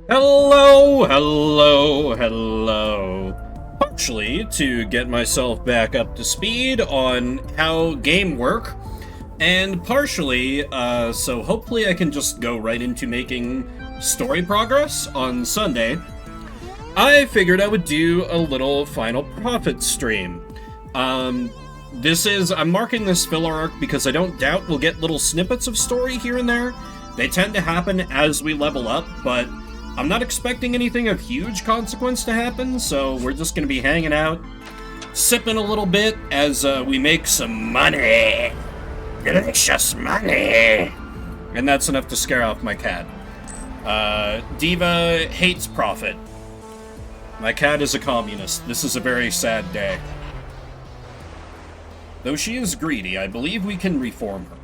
Hello, hello, hello. Partially to get myself back up to speed on how game work, and partially, so hopefully I can just go right into making story progress on Sunday. I figured I would do a little Final Prophet stream. I'm marking this filler arc because I don't doubt we'll get little snippets of story here and there. They tend to happen as we level up, but I'm not expecting anything of huge consequence to happen, so we're just going to be hanging out, sipping a little bit as we make some money. Delicious money. And that's enough to scare off my cat. Diva hates profit. My cat is a communist. This is a very sad day. Though she is greedy, I believe we can reform her.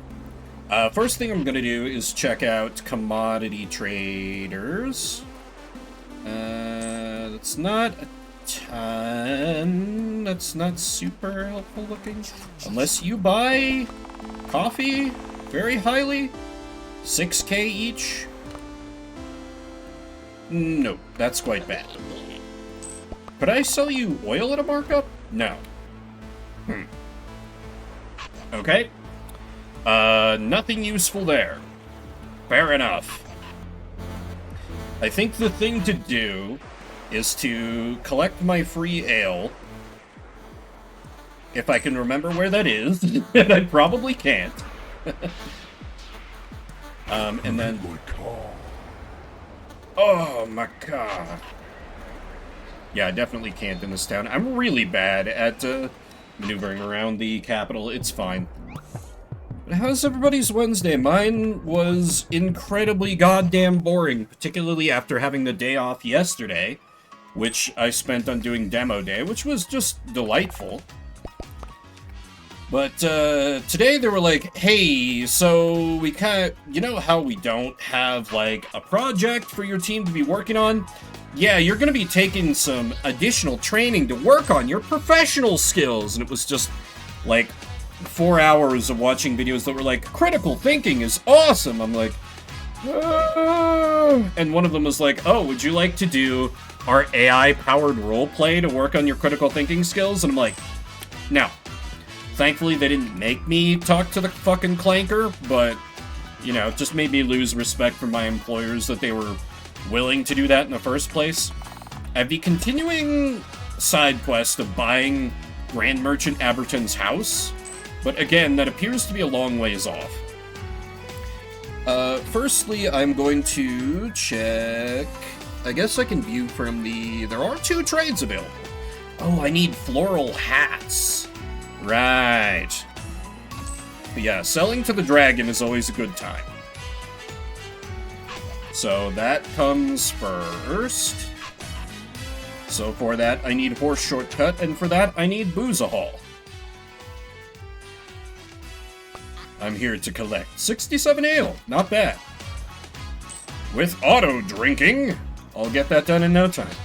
First thing I'm gonna do is check out commodity traders. That's not a ton. That's not super helpful looking. Unless you buy coffee very highly. 6K each. No, that's quite bad. Could I sell you oil at a markup? No. Okay. Nothing useful there. Fair enough. I think the thing to do is to collect my free ale. If I can remember where that is, and I probably can't. And then... Oh my god. Yeah, I definitely can't in this town. I'm really bad at maneuvering around the capital. It's fine. But how's everybody's Wednesday? Mine was incredibly goddamn boring, particularly after having the day off yesterday, which I spent on doing demo day, which was just delightful. But today they were like, hey, so we kind of, you know how we don't have like a project for your team to be working on? Yeah, you're going to be taking some additional training to work on your professional skills. And it was just like 4 hours of watching videos that were like, critical thinking is awesome. I'm like, ah. And one of them was like, oh, would you like to do our AI-powered roleplay to work on your critical thinking skills? And I'm like, no. Thankfully, they didn't make me talk to the fucking clanker, but, you know, it just made me lose respect for my employers that they were willing to do that in the first place. I have the continuing side quest of buying Grand Merchant Aberton's house, but again, that appears to be a long ways off. Firstly, I'm going to check... I guess I can view from the... There are 2 trades available. Oh, I need floral hats. Right. But yeah, selling to the dragon is always a good time. So that comes first. So for that, I need Horse Shortcut, and for that, I need Boozahall. I'm here to collect 67 ale. Not bad. With auto drinking, I'll get that done in no time.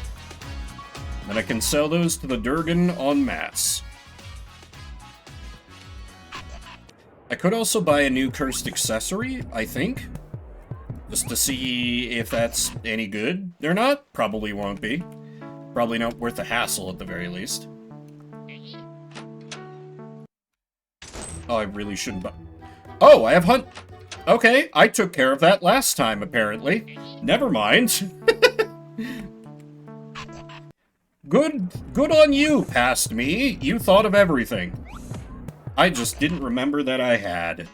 Then I can sell those to the Durgan en masse. I could also buy a new cursed accessory, I think. Just to see if that's any good. They're not? Probably won't be. Probably not worth the hassle at the very least. Oh, I really shouldn't buy... Oh, I have hunt... Okay, I took care of that last time, apparently. Never mind. Good on you, past me. You thought of everything. I just didn't remember that I had.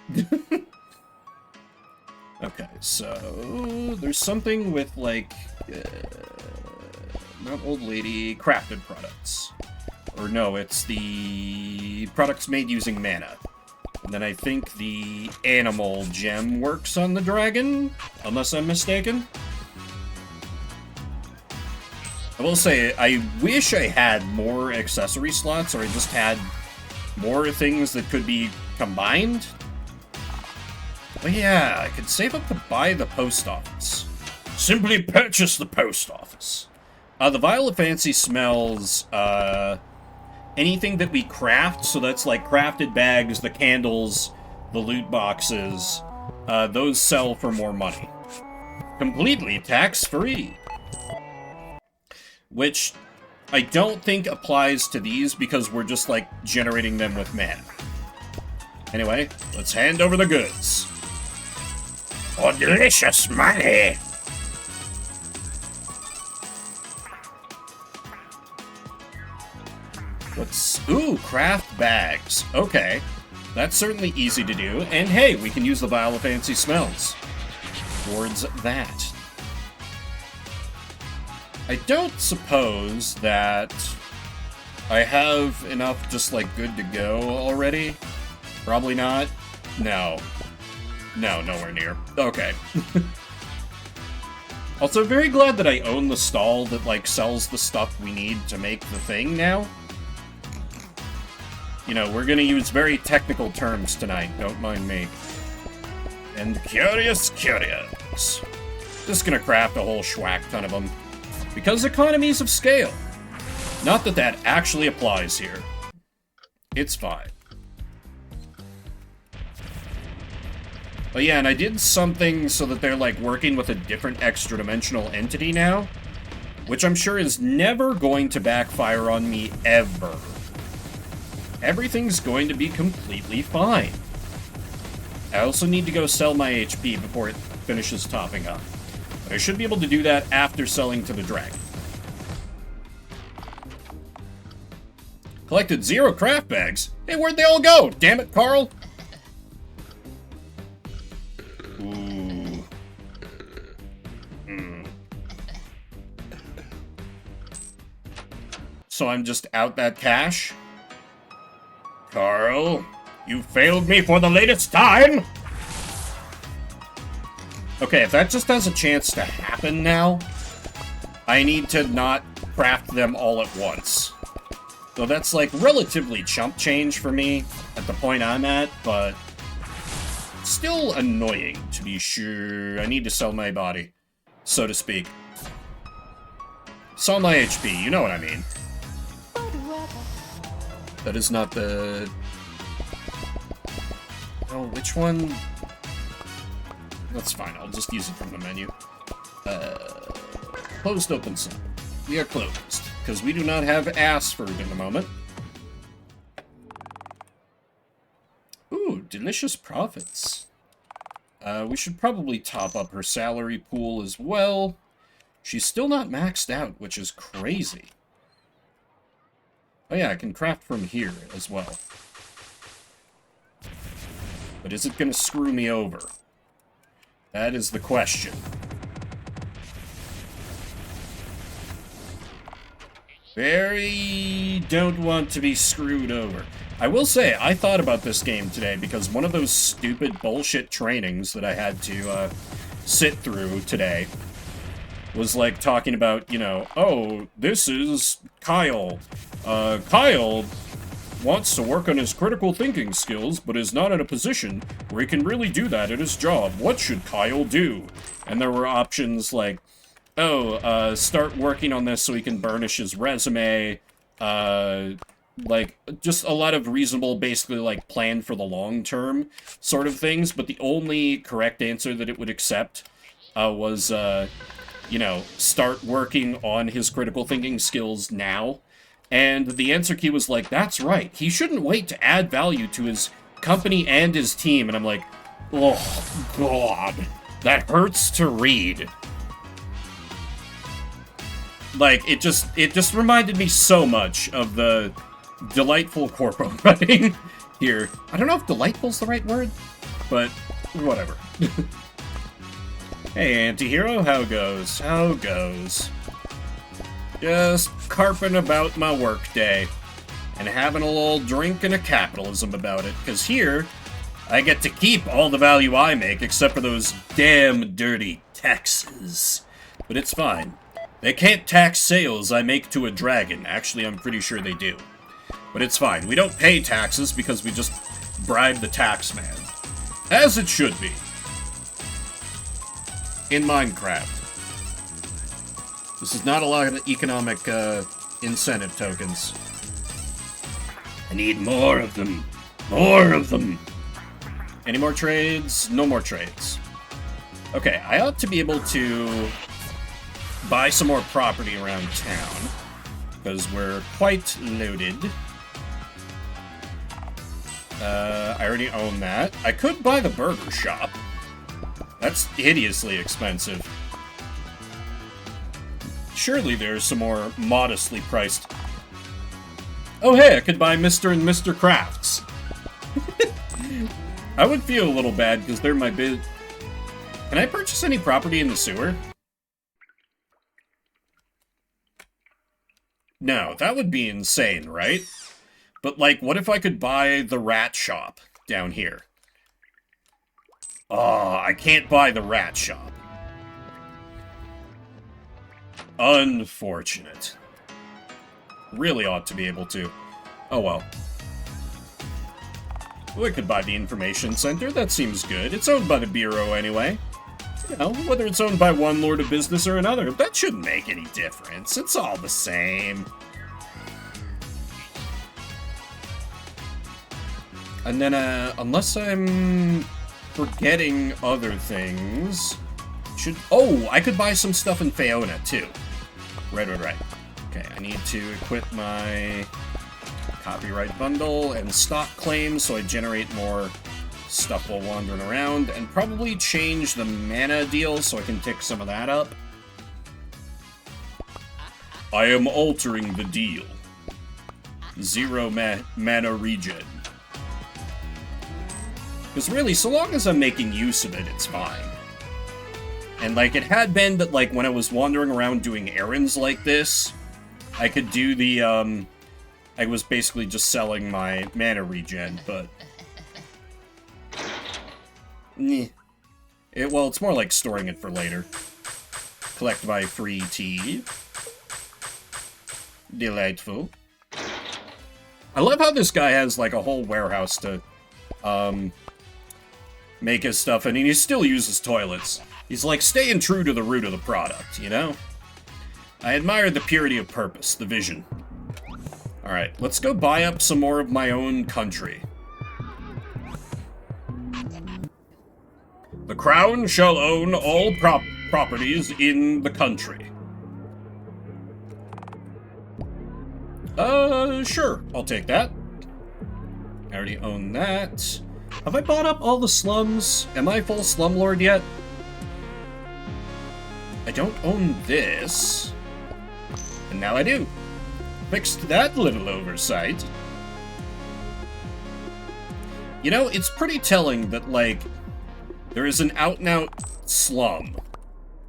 Okay, so... There's something with, like... not old lady... Crafted products. Or no, it's the... products made using mana. And then I think the animal gem works on the dragon, unless I'm mistaken. I will say, I wish I had more accessory slots, or I just had more things that could be combined. But yeah, I could save up to buy the post office. Simply purchase the post office. The Vial of Fancy smells, anything that we craft, so that's like crafted bags, the candles, the loot boxes, those sell for more money. Completely tax-free. which I don't think applies to these because we're just, like, generating them with mana. Anyway, let's hand over the goods. For delicious money! Ooh, craft bags. Okay. That's certainly easy to do. And hey, we can use the Vial of Fancy Smells towards that. I don't suppose that I have enough just, like, good to go already. Probably not. No. No, nowhere near. Okay. Also, very glad that I own the stall that, like, sells the stuff we need to make the thing now. You know, we're gonna use very technical terms tonight, don't mind me. And curious. Just gonna craft a whole schwack ton of them. Because economies of scale. Not that that actually applies here. It's fine. But yeah, and I did something so that they're, like, working with a different extra-dimensional entity now. Which I'm sure is never going to backfire on me, ever. Everything's going to be completely fine. I also need to go sell my HP before it finishes topping up. But I should be able to do that after selling to the dragon. Collected 0 craft bags? Hey, where'd they all go? Damn it, Carl! Ooh. So I'm just out that cash? Carl, you failed me for the latest time! Okay, if that just has a chance to happen now, I need to not craft them all at once. So that's, like, relatively chump change for me at the point I'm at, but still annoying, to be sure. I need to sell my body, so to speak. Sell my HP, you know what I mean. That is not the... Oh, which one? That's fine, I'll just use it from the menu. Closed, open, sum. We are closed, because we do not have ass food in the moment. Ooh, delicious profits. We should probably top up her salary pool as well. She's still not maxed out, which is crazy. Oh yeah, I can craft from here as well. But is it going to screw me over? That is the question. Very don't want to be screwed over. I will say, I thought about this game today because one of those stupid bullshit trainings that I had to sit through today was like talking about, you know, oh, this is Kyle. Kyle wants to work on his critical thinking skills, but is not in a position where he can really do that at his job. What should Kyle do? And there were options like, oh, start working on this so he can burnish his resume, like, just a lot of reasonable, basically, like, plan for the long term sort of things, but the only correct answer that it would accept was, you know, start working on his critical thinking skills now. And the answer key was like, that's right, he shouldn't wait to add value to his company and his team. And I'm like, oh, God, that hurts to read. Like, it just reminded me so much of the delightful corpo writing here. I don't know if delightful's the right word, but whatever. Hey, anti-hero, how goes? How goes? Just carping about my workday and having a little drink and a capitalism about it, because here, I get to keep all the value I make except for those damn dirty taxes. But it's fine. They can't tax sales I make to a dragon. Actually, I'm pretty sure they do. But it's fine. We don't pay taxes because we just bribe the tax man. As it should be. In Minecraft. This is not a lot of economic incentive tokens. I need more of them. More of them. Any more trades? No more trades. Okay, I ought to be able to buy some more property around town, because we're quite loaded. I already own that. I could buy the burger shop. That's hideously expensive. Surely there's some more modestly priced... Oh hey, I could buy Mr. and Mr. Crafts. I would feel a little bad, because they're my biz... Can I purchase any property in the sewer? No, that would be insane, right? But, like, what if I could buy the rat shop down here? Oh, I can't buy the rat shop. Unfortunate. Really ought to be able to. Oh well. We could buy the information center, that seems good. It's owned by the Bureau anyway. You know, whether it's owned by one lord of business or another, that shouldn't make any difference. It's all the same. And then, unless I'm forgetting other things, oh, I could buy some stuff in Faona, too. Right. Okay, I need to equip my copyright bundle and stock claims so I generate more stuff while wandering around, and probably change the mana deal so I can tick some of that up. I am altering the deal. 0 mana regen. Because really, so long as I'm making use of it, it's fine. And, like, it had been that, like, when I was wandering around doing errands like this, I could do the, I was basically just selling my mana regen, but... well, it's more like storing it for later. Collect my free tea. Delightful. I love how this guy has, like, a whole warehouse to, make his stuff, and he still uses toilets. He's like staying true to the root of the product, you know? I admire the purity of purpose, the vision. Alright, let's go buy up some more of my own country. The crown shall own all properties in the country. Sure, I'll take that. I already own that. Have I bought up all the slums? Am I full slumlord yet? I don't own this. And now I do. Fixed that little oversight. You know, it's pretty telling that, like, there is an out-and-out slum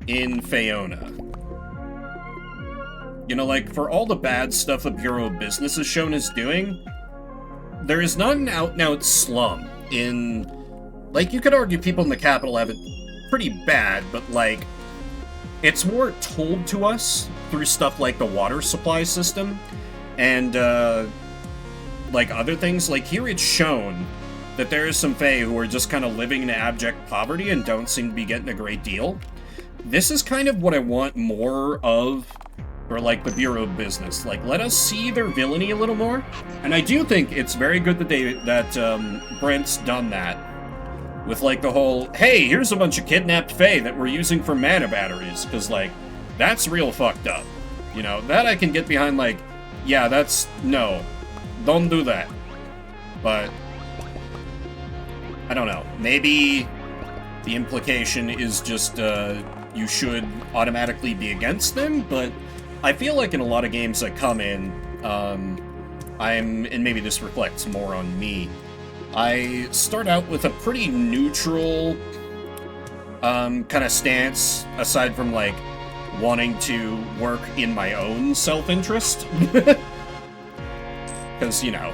in Faona. You know, like, for all the bad stuff the Bureau of Business is shown as doing, there is not an out-and-out slum in... Like, you could argue people in the capital have it pretty bad, but, like, it's more told to us through stuff like the water supply system and, like, other things. Like, here it's shown that there is some Fae who are just kind of living in abject poverty and don't seem to be getting a great deal. This is kind of what I want more of for, like, the Bureau of Business. Like, let us see their villainy a little more. And I do think it's very good that Brent's done that. With, like, the whole, hey, here's a bunch of kidnapped Fae that we're using for mana batteries. Because, like, that's real fucked up. You know, that I can get behind, like, yeah, that's, no. Don't do that. But, I don't know. Maybe the implication is just, you should automatically be against them, but I feel like in a lot of games that come in, and maybe this reflects more on me, I start out with a pretty neutral, kind of stance, aside from, like, wanting to work in my own self-interest. Because, you know,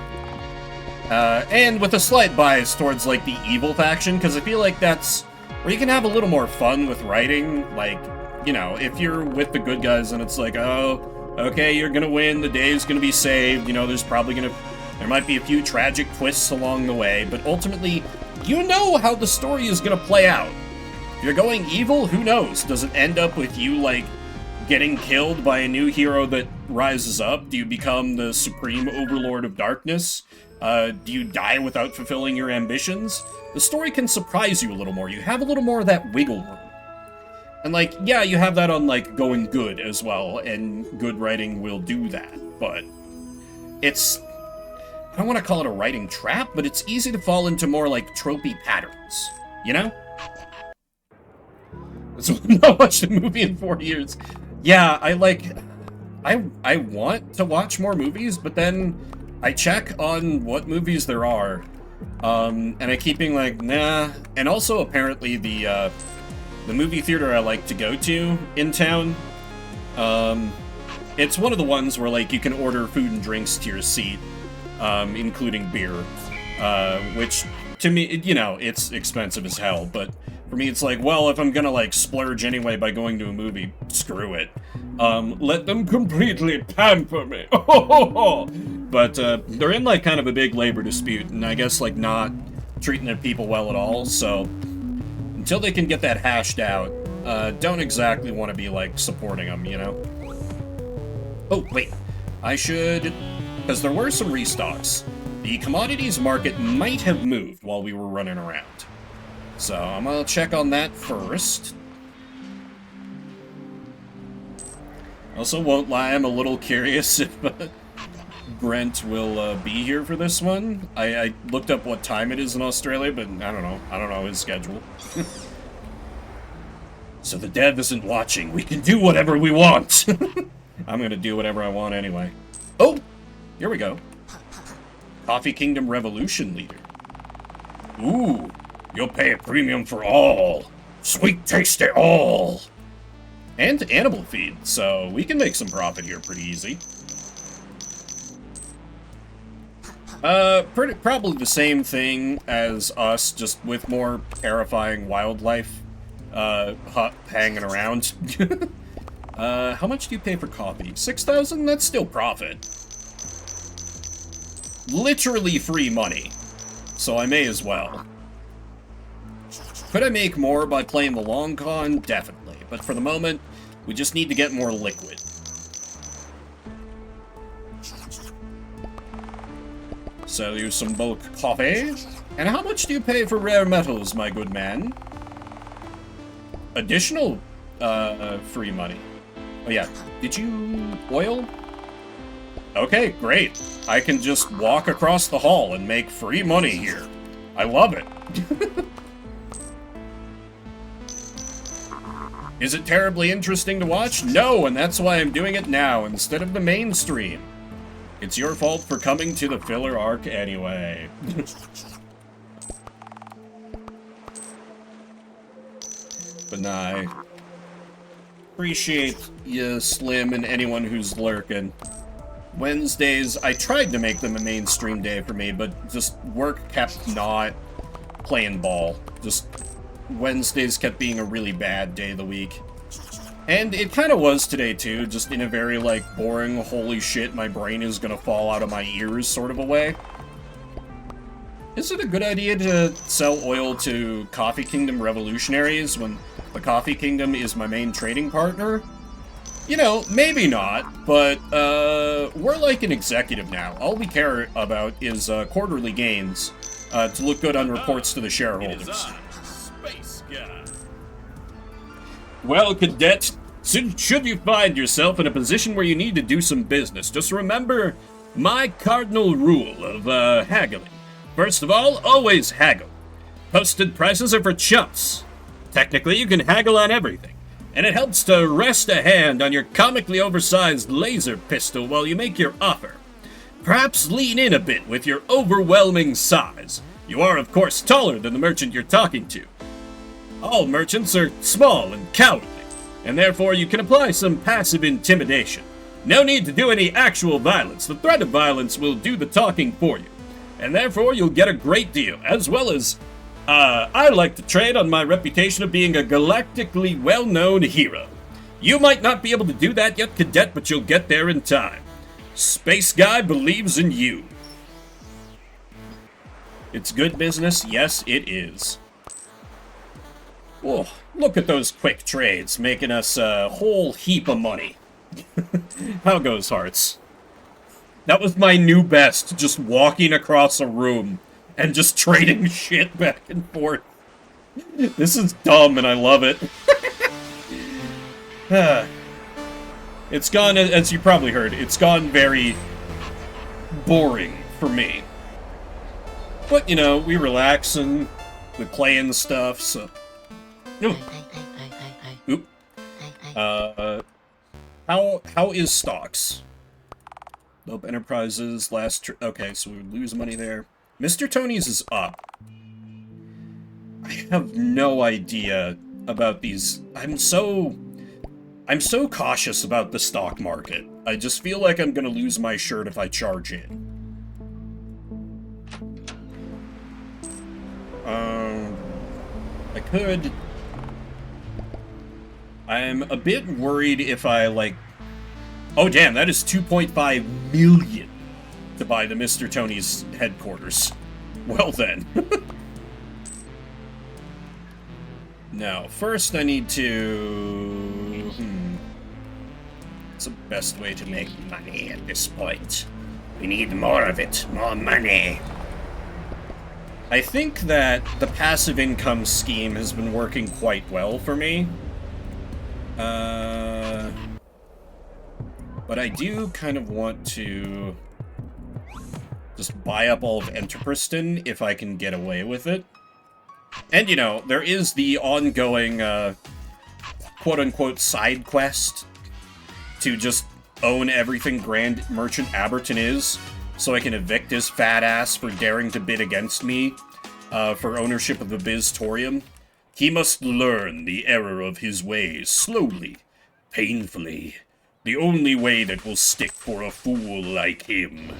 and with a slight bias towards, like, the evil faction, because I feel like that's where you can have a little more fun with writing. Like, you know, if you're with the good guys and it's like, oh, okay, you're gonna win, the day's gonna be saved, you know, there might be a few tragic twists along the way, but ultimately, you know how the story is gonna play out. If you're going evil, who knows? Does it end up with you, like, getting killed by a new hero that rises up? Do you become the supreme overlord of darkness? Do you die without fulfilling your ambitions? The story can surprise you a little more. You have a little more of that wiggle room. And, like, yeah, you have that on, like, Going Good as well, and good writing will do that, but it's... I don't want to call it a writing trap, but it's easy to fall into more, like, tropey patterns, you know? So I've not watched a movie in 4 years. Yeah, I want to watch more movies, but then I check on what movies there are, and I keep being like, nah. And also, apparently, the movie theater I like to go to in town, it's one of the ones where, like, you can order food and drinks to your seat, including beer, which, to me, you know, it's expensive as hell, but for me, it's like, well, if I'm gonna, like, splurge anyway by going to a movie, screw it. Let them completely pamper me. But, they're in, like, kind of a big labor dispute, and I guess, like, not treating their people well at all, so until they can get that hashed out, don't exactly want to be, like, supporting them, you know? Oh, wait. I should... Because there were some restocks. The commodities market might have moved while we were running around. So, I'm gonna check on that first. Also, won't lie, I'm a little curious if Brent will be here for this one. I looked up what time it is in Australia, but I don't know. I don't know his schedule. So the dev isn't watching. We can do whatever we want. I'm gonna do whatever I want anyway. Oh! Here we go. Coffee Kingdom Revolution Leader. Ooh! You'll pay a premium for all. Sweet tasty all. And animal feed, so we can make some profit here pretty easy. Probably the same thing as us, just with more terrifying wildlife, hanging around. How much do you pay for coffee? 6,000? That's still profit. Literally free money. So I may as well. Could I make more by playing the long con? Definitely. But for the moment, we just need to get more liquid. Sell you some bulk coffee. And how much do you pay for rare metals, my good man? Additional, free money. Oh yeah, did you oil? Okay, great. I can just walk across the hall and make free money here. I love it. Is it terribly interesting to watch? No, and that's why I'm doing it now instead of the mainstream. It's your fault for coming to the filler arc anyway. But nah, I appreciate you, Slim, and anyone who's lurking. Wednesdays, I tried to make them a mainstream day for me, but just work kept not playing ball. Just Wednesdays kept being a really bad day of the week. And it kind of was today, too, just in a very, like, boring, holy shit, my brain is gonna fall out of my ears sort of a way. Is it a good idea to sell oil to Coffee Kingdom revolutionaries when the Coffee Kingdom is my main trading partner? You know, maybe not, but, we're like an executive now. All we care about is, quarterly gains, to look good on reports to the shareholders. Space Guy. Well, Cadet, should you find yourself in a position where you need to do some business, just remember my cardinal rule of, haggling. First of all, always haggle. Posted prices are for chumps. Technically, you can haggle on everything, and it helps to rest a hand on your comically oversized laser pistol while you make your offer. Perhaps lean in a bit with your overwhelming size. You are, of course, taller than the merchant you're talking to. All merchants are small and cowardly, and therefore you can apply some passive intimidation. No need to do any actual violence. The threat of violence will do the talking for you, and therefore you'll get a great deal, as well as, I like to trade on my reputation of being a galactically well-known hero. You might not be able to do that yet, Cadet, but you'll get there in time. Space Guy believes in you. It's good business? Yes, it is. Oh, look at those quick trades, making us a whole heap of money. How goes, Hearts? That was my new best, just walking across a room and just trading shit back and forth. This is dumb and I love it. It's gone, as you probably heard, it's gone very boring for me. But, you know, we relax and we play and stuff, so... Oop. How is stocks? Nope, Enterprises, okay, so we lose money there. Mr. Tony's is up. I have no idea about these. I'm so cautious about the stock market. I just feel like I'm gonna lose my shirt if I charge in. I could... I'm a bit worried if I, like... Oh, damn, that is 2.5 million to buy the Mr. Tony's headquarters. Well, then. Now, first I need to... What's the best way to make money at this point? We need more of it. More money. I think that the passive income scheme has been working quite well for me. But I do kind of want to just buy up all of Enterpriston if I can get away with it. And, you know, there is the ongoing, quote-unquote side quest to just own everything Grand Merchant Aberton is, so I can evict his fat ass for daring to bid against me, for ownership of the Biztorium. He must learn the error of his ways, slowly, painfully. The only way that will stick for a fool like him.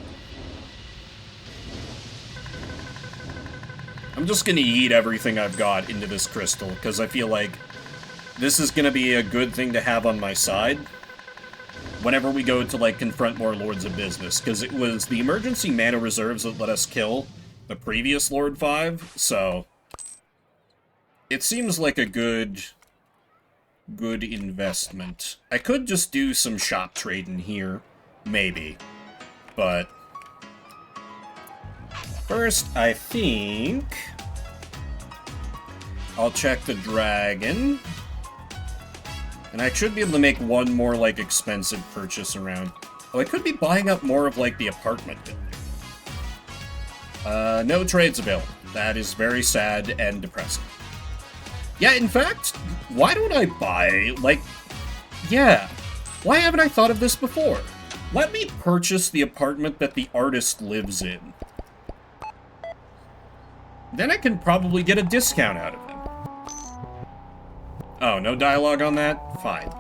I'm just gonna eat everything I've got into this crystal, because I feel like this is gonna be a good thing to have on my side whenever we go to, like, confront more Lords of Business, because it was the emergency mana reserves that let us kill the previous Lord 5, so it seems like a good investment. I could just do some shop trading here, maybe, but first, I think I'll check the dragon. And I should be able to make one more, like, expensive purchase around. Oh, I could be buying up more of, like, the apartment building. No trades available. That is very sad and depressing. Yeah, in fact, why don't I buy, like... Yeah, why haven't I thought of this before? Let me purchase the apartment that the artist lives in. Then I can probably get a discount out of him. Oh, no dialogue on that? Fine.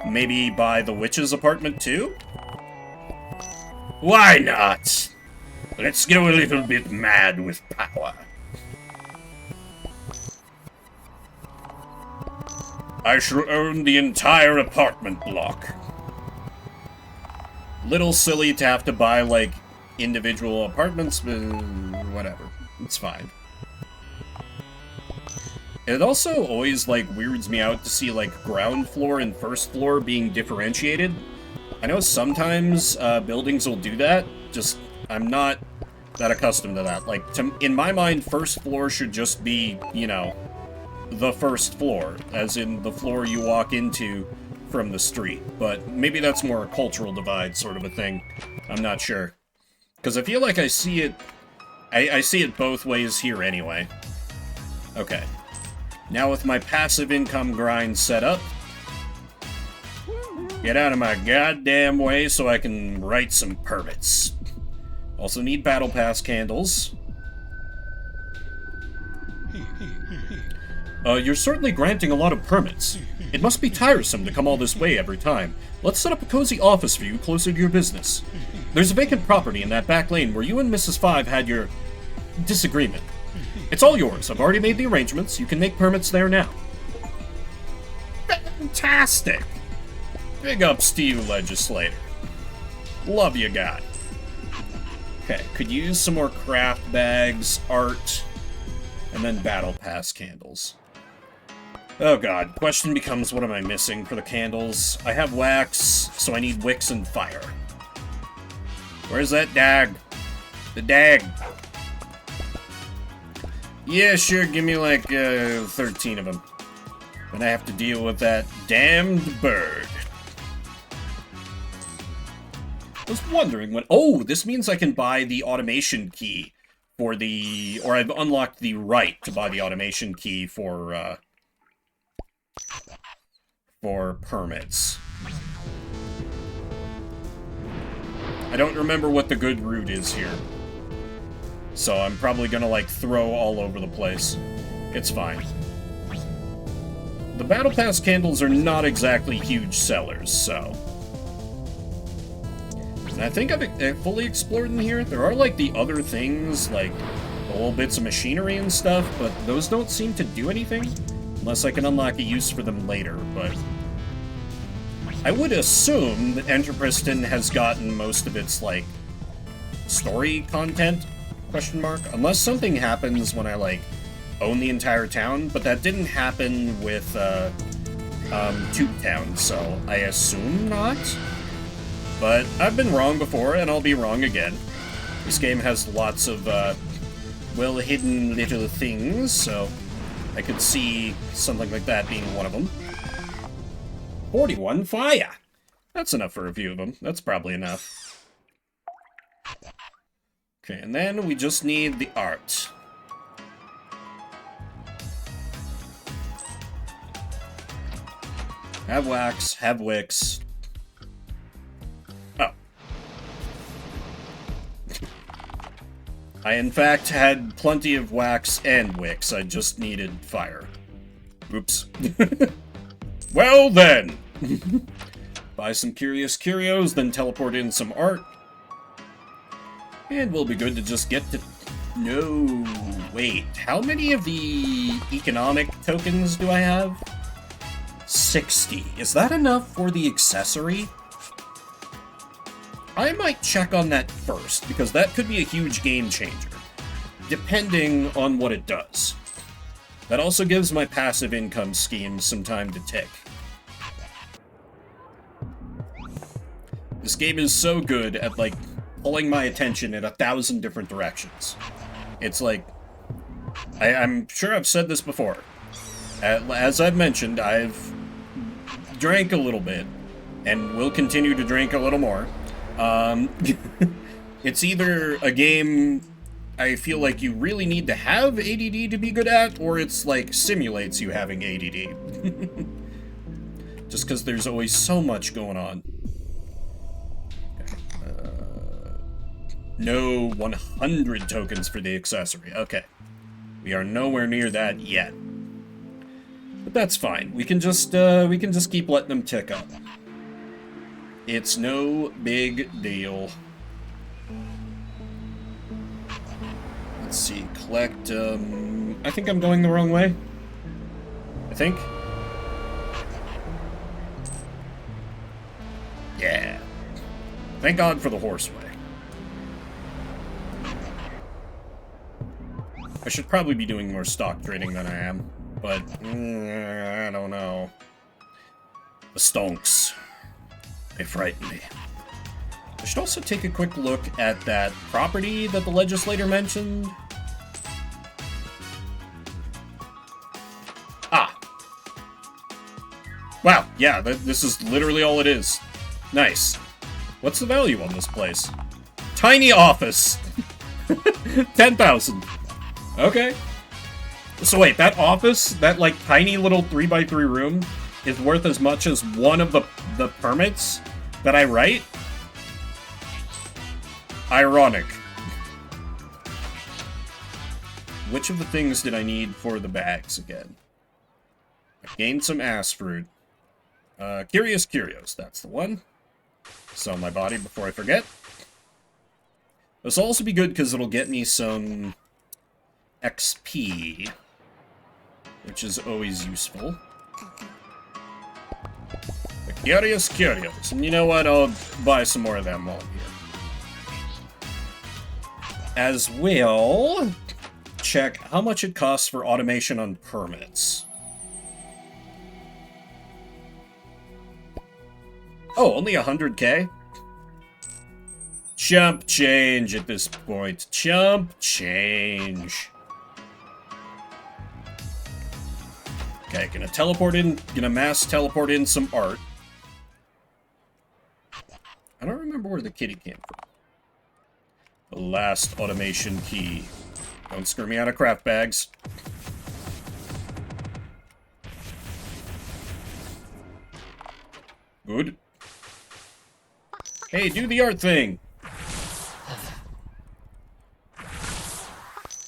Maybe buy the witch's apartment too? Why not? Let's go a little bit mad with power. I shall own the entire apartment block. Little silly to have to buy, like, individual apartments, but whatever. It's fine. It also always, like, weirds me out to see, like, ground floor and first floor being differentiated. I know sometimes buildings will do that, just I'm not that accustomed to that. Like, in my mind, first floor should just be, you know, the first floor, as in the floor you walk into from the street. But maybe that's more a cultural divide sort of a thing. I'm not sure. Because I feel like I see it... I see it both ways here anyway. Okay. Now with my passive income grind set up, get out of my goddamn way so I can write some permits. Also need battle pass candles. You're certainly granting a lot of permits. It must be tiresome to come all this way every time. Let's set up a cozy office for you closer to your business. There's a vacant property in that back lane where you and Mrs. Five had your disagreement. It's all yours. I've already made the arrangements. You can make permits there now. Fantastic! Big ups to you, legislator. Love you, guy. Okay, could use some more craft bags, art, and then battle pass candles. Oh god, question becomes, what am I missing for the candles? I have wax, so I need wicks and fire. Where's that dag? The dag. Yeah, sure, give me like 13 of them. And I have to deal with that damned bird. I was wondering when... Oh, this means I can buy the automation key for the... Or I've unlocked the right to buy the automation key for permits. I don't remember what the good route is here. So I'm probably gonna, like, throw all over the place. It's fine. The Battle Pass candles are not exactly huge sellers, so... And I think I've fully explored in here. There are, like, the other things, like the little bits of machinery and stuff, but those don't seem to do anything. Unless I can unlock a use for them later, but... I would assume that Enterpriston has gotten most of its, like, story content, question mark. Unless something happens when I, like, own the entire town, but that didn't happen with, Tube Town, so I assume not. But I've been wrong before, and I'll be wrong again. This game has lots of, well-hidden little things, so I could see something like that being one of them. 41 fire! That's enough for a few of them. That's probably enough. Okay, and then we just need the art. Have wax, have wicks. Oh. I, in fact, had plenty of wax and wicks. I just needed fire. Oops. Well then! Buy some Curious Curios, then teleport in some art. And we'll be good to just get to... No, wait. How many of the economic tokens do I have? 60. Is that enough for the accessory? I might check on that first, because that could be a huge game changer, depending on what it does. That also gives my passive income scheme some time to tick. This game is so good at, like, pulling my attention in 1,000 different directions. It's like... I'm sure I've said this before. As I've mentioned, I've drank a little bit, and will continue to drink a little more. It's either a game I feel like you really need to have ADD to be good at, or it's, like, simulates you having ADD. Just because there's always so much going on. No 100 tokens for the accessory. Okay. We are nowhere near that yet. But that's fine. We can just keep letting them tick up. It's no big deal. Let's see. Collect, I think I'm going the wrong way. I think. Yeah. Thank God for the horseway. I should probably be doing more stock trading than I am, but I don't know. The stonks. They frighten me. I should also take a quick look at that property that the legislator mentioned. Ah. Wow, yeah, this is literally all it is. Nice. What's the value on this place? Tiny office. 10,000. Okay. So wait, that office, that, like, tiny little 3x3 room, is worth as much as one of the permits that I write? Ironic. Which of the things did I need for the bags again? I gained some ass fruit. Curious Curios, that's the one. Sell my body before I forget. This will also be good because it'll get me some XP, which is always useful. The Curious Curios. And you know what? I'll buy some more of them while I'm here. As well, check how much it costs for automation on permits. Oh, only 100k? Chump change at this point. Chump change. Okay, gonna mass teleport in some art. I don't remember where the kitty came from. The last automation key. Don't screw me out of craft bags. Good. Hey, do the art thing!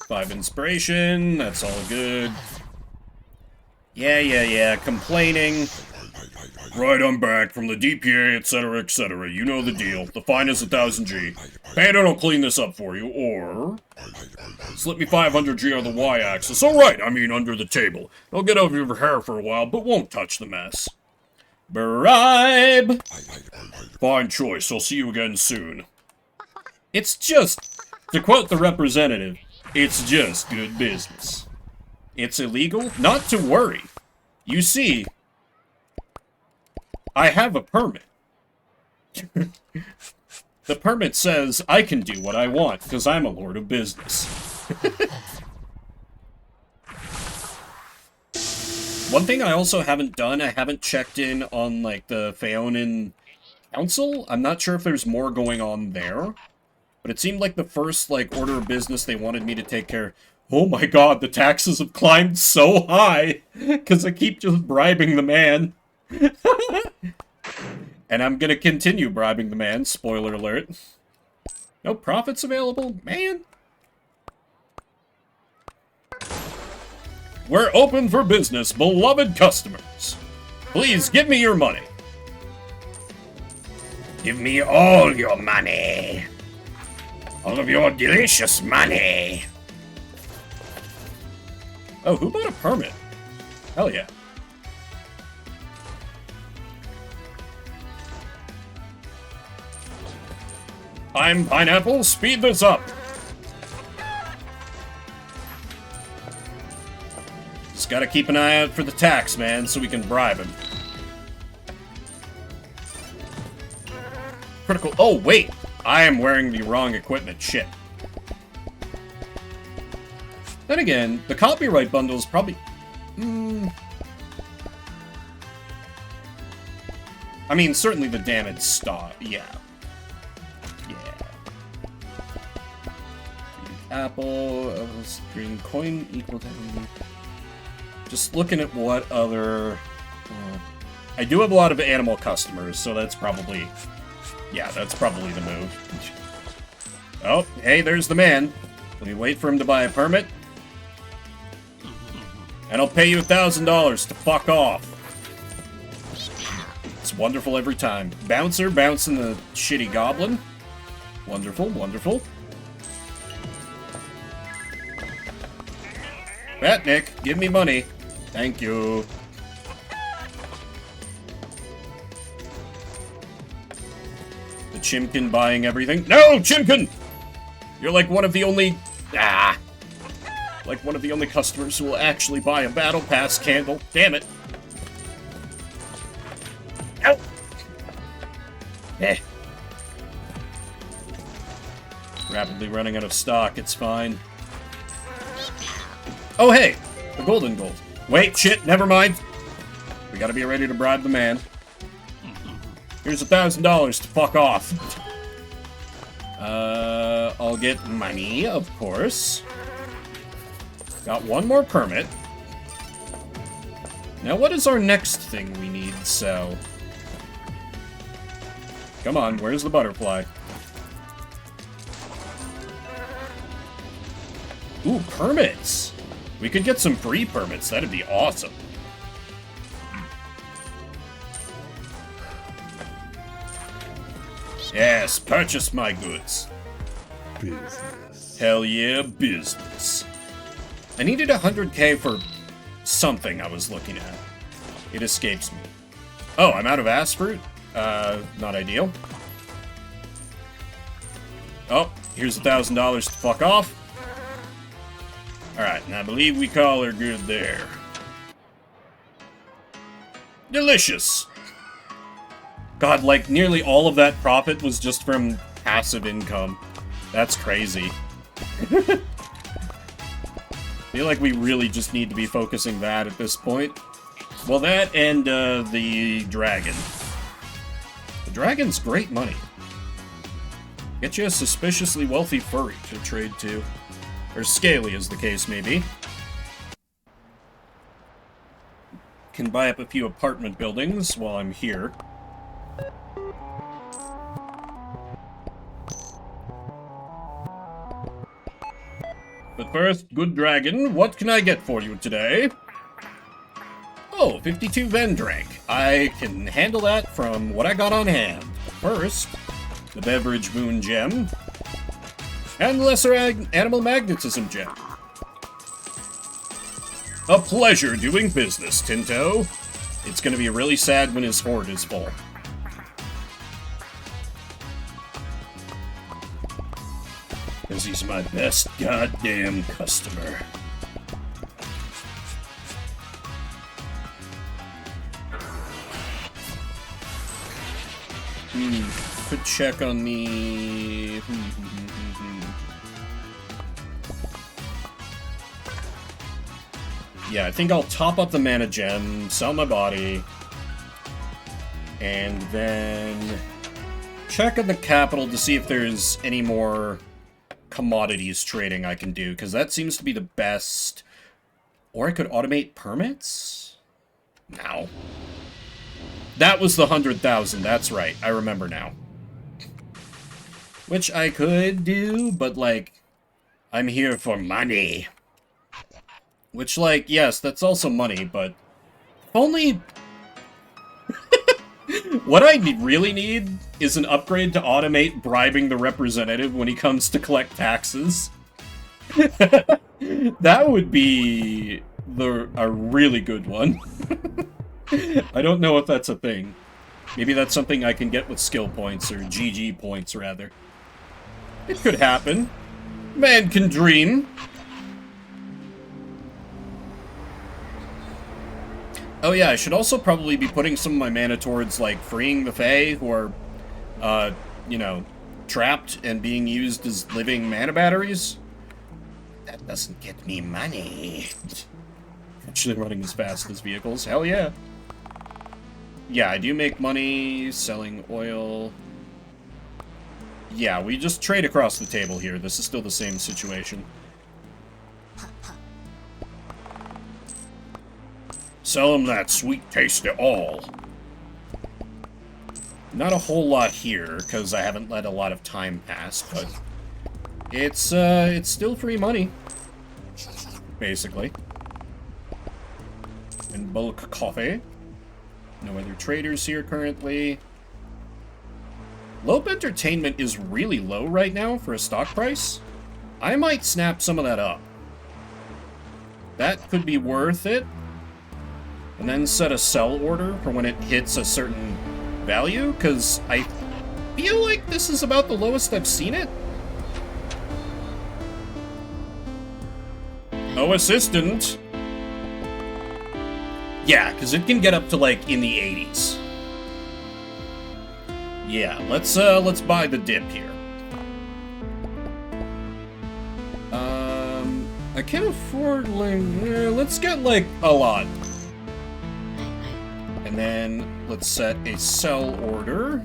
5 inspiration, that's all good. Yeah, complaining. Right, I'm back from the DPA, etc., etc. You know the deal. The fine is 1000G. Pay it or I'll clean this up for you, or... slip me 500G on the Y-axis. Alright, I mean under the table. I'll get over your hair for a while, but won't touch the mess. Bribe! Fine choice, I'll see you again soon. It's just, to quote the representative, it's just good business. It's illegal? Not to worry. You see, I have a permit. The permit says I can do what I want, because I'm a lord of business. One thing I also haven't done, I haven't checked in on, like, the Phaonin Council. I'm not sure if there's more going on there. But it seemed like the first, like, order of business they wanted me to take care of. Oh my god, the taxes have climbed so high! Because I keep just bribing the man. And I'm gonna continue bribing the man, spoiler alert. No profits available? Man! We're open for business, beloved customers. Please give me your money. Give me all your money. All of your delicious money. Oh, who bought a permit? Hell yeah. I'm Pineapple, speed this up. Just gotta keep an eye out for the tax man so we can bribe him. Critical. Oh, wait! I am wearing the wrong equipment. Shit. Then again, the copyright bundle is probably... I mean, certainly the damage stock. Yeah. Apple, green coin equal to... Just looking at what other... I do have a lot of animal customers, so that's probably... Yeah, that's probably the move. Oh, hey, there's the man. Let me wait for him to buy a permit. And I'll pay you $1,000 to fuck off. It's wonderful every time. Bouncer bouncing the shitty goblin. Wonderful, wonderful. Batnik, give me money. Thank you. The Chimkin buying everything. No, Chimkin! You're like one of the only... Like one of the only customers who will actually buy a Battle Pass candle. Damn it. Ow! Rapidly running out of stock, it's fine. Oh, hey! The golden gold. Wait, shit, never mind. We gotta be ready to bribe the man. Here's $1,000 to fuck off. I'll get money, of course. Got one more permit. Now, what is our next thing we need to sell? Come on, where's the butterfly? Ooh, permits! We could get some free permits, that'd be awesome. Yes, purchase my goods. Business. Hell yeah, business. I needed 100k for something I was looking at. It escapes me. Oh, I'm out of ass fruit? Not ideal. Oh, here's $1,000 to fuck off. Alright, and I believe we call her good there. Delicious! God, like, nearly all of that profit was just from passive income. That's crazy. Feel like we really just need to be focusing that at this point. Well, that and the dragon. The dragon's great money. Get you a suspiciously wealthy furry to trade to. Or scaly, as the case may be. Can buy up a few apartment buildings while I'm here. But first, good dragon, what can I get for you today? Oh, 52 Vendrank. I can handle that from what I got on hand. First, the Beverage Moon Gem, and Lesser Animal Magnetism Gem. A pleasure doing business, Tinto. It's gonna be really sad when his hoard is full. Because he's my best goddamn customer. Could check on the... Yeah, I think I'll top up the mana gem, sell my body, and then check on the capital to see if there's any more commodities trading I can do, because that seems to be the best. Or I could automate permits? No. That was the 100,000, that's right. I remember now. Which I could do, but, like, I'm here for money. Which, like, yes, that's also money, but only... What I really need is an upgrade to automate bribing the representative when he comes to collect taxes. That would be a really good one. I don't know if that's a thing. Maybe that's something I can get with skill points, or GG points, rather. It could happen. Man can dream. Oh yeah, I should also probably be putting some of my mana towards, like, freeing the Fae who are, you know, trapped and being used as living mana batteries. That doesn't get me money. Actually running as fast as vehicles, hell yeah. Yeah, I do make money selling oil. Yeah, we just trade across the table here. This is still the same situation. Sell them that sweet taste of all. Not a whole lot here, because I haven't let a lot of time pass, but it's still free money, basically. And bulk coffee. No other traders here currently. Lope Entertainment is really low right now for a stock price. I might snap some of that up. That could be worth it. And then set a sell order for when it hits a certain value, because I feel like this is about the lowest I've seen it. Oh, assistant. Yeah, because it can get up to, like, in the 80s. Yeah, let's buy the dip here. I can't afford, like, let's get, like, a lot. And then let's set a sell order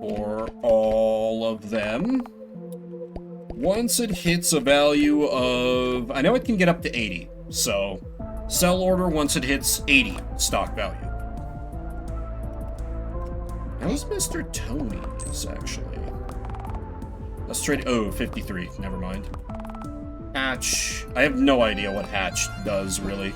for all of them. Once it hits a value of... I know it can get up to 80, so sell order once it hits 80 stock value. How's Mr. Tony's, actually? Let's trade... Oh, 53. Never mind. Hatch. I have no idea what Hatch does, really.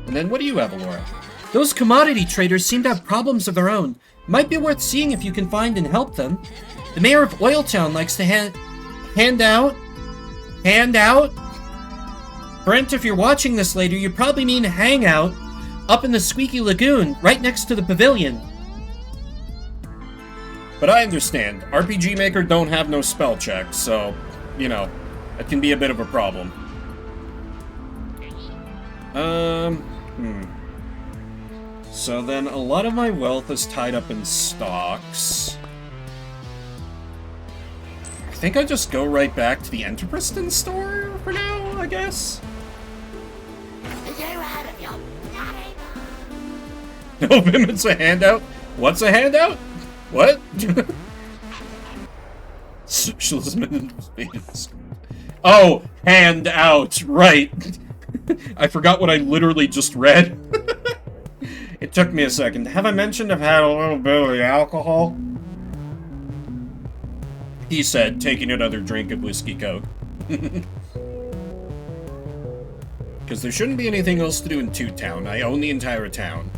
And then what do you have, Alora? Those commodity traders seem to have problems of their own. Might be worth seeing if you can find and help them. The mayor of Oiltown likes to hand out. Brent, if you're watching this later, you probably mean hang out up in the Squeaky Lagoon, right next to the pavilion. But I understand. RPG Maker don't have no spell checks, so, you know, that can be a bit of a problem. So then a lot of my wealth is tied up in stocks. I think I just go right back to the Enterpriston store for now, I guess. No, Vim, it's a handout. What's a handout? What? Socialism. Oh, handout, right. I forgot what I literally just read. It took me a second. Have I mentioned I've had a little bit of the alcohol? He said, taking another drink of Whiskey Coke. Because there shouldn't be anything else to do in Toot Town. I own the entire town.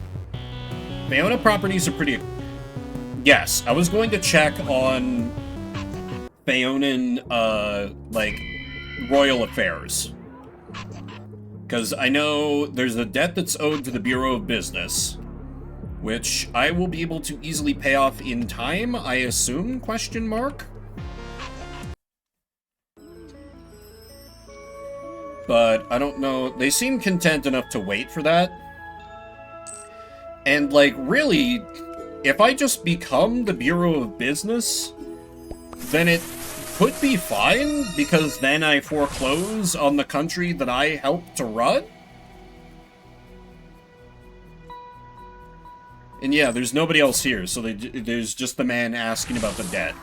Bayona properties are pretty... Yes, I was going to check on Bayonan, like, royal affairs. Because I know there's a debt that's owed to the Bureau of Business, which I will be able to easily pay off in time, I assume, question mark? But I don't know, they seem content enough to wait for that. And, like, really, if I just become the Bureau of Business, then it could be fine, because then I foreclose on the country that I helped to run? And yeah, there's nobody else here, so there's just the man asking about the debt.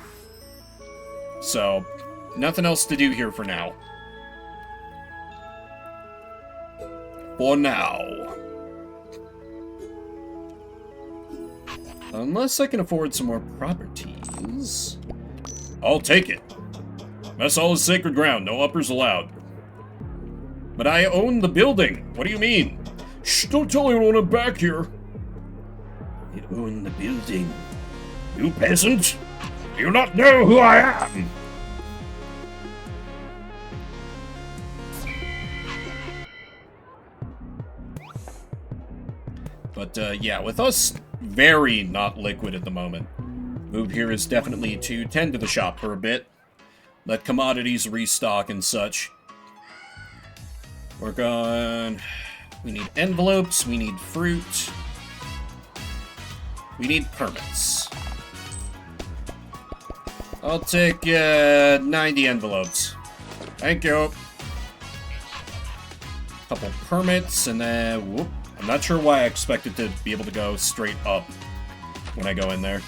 So, nothing else to do here for now. For now. Unless I can afford some more properties. I'll take it. Mess hall is sacred ground, no uppers allowed. But I own the building. What do you mean? Shh, don't tell anyone I'm back here. You own the building. You peasant? Do you not know who I am? But, yeah, with us very not liquid at the moment. Move here is definitely to tend to the shop for a bit. Let commodities restock and such. Work on... We need envelopes, we need fruit. We need permits. I'll take, 90 envelopes. Thank you. Couple permits, and then... Whoop. I'm not sure why I expected to be able to go straight up when I go in there.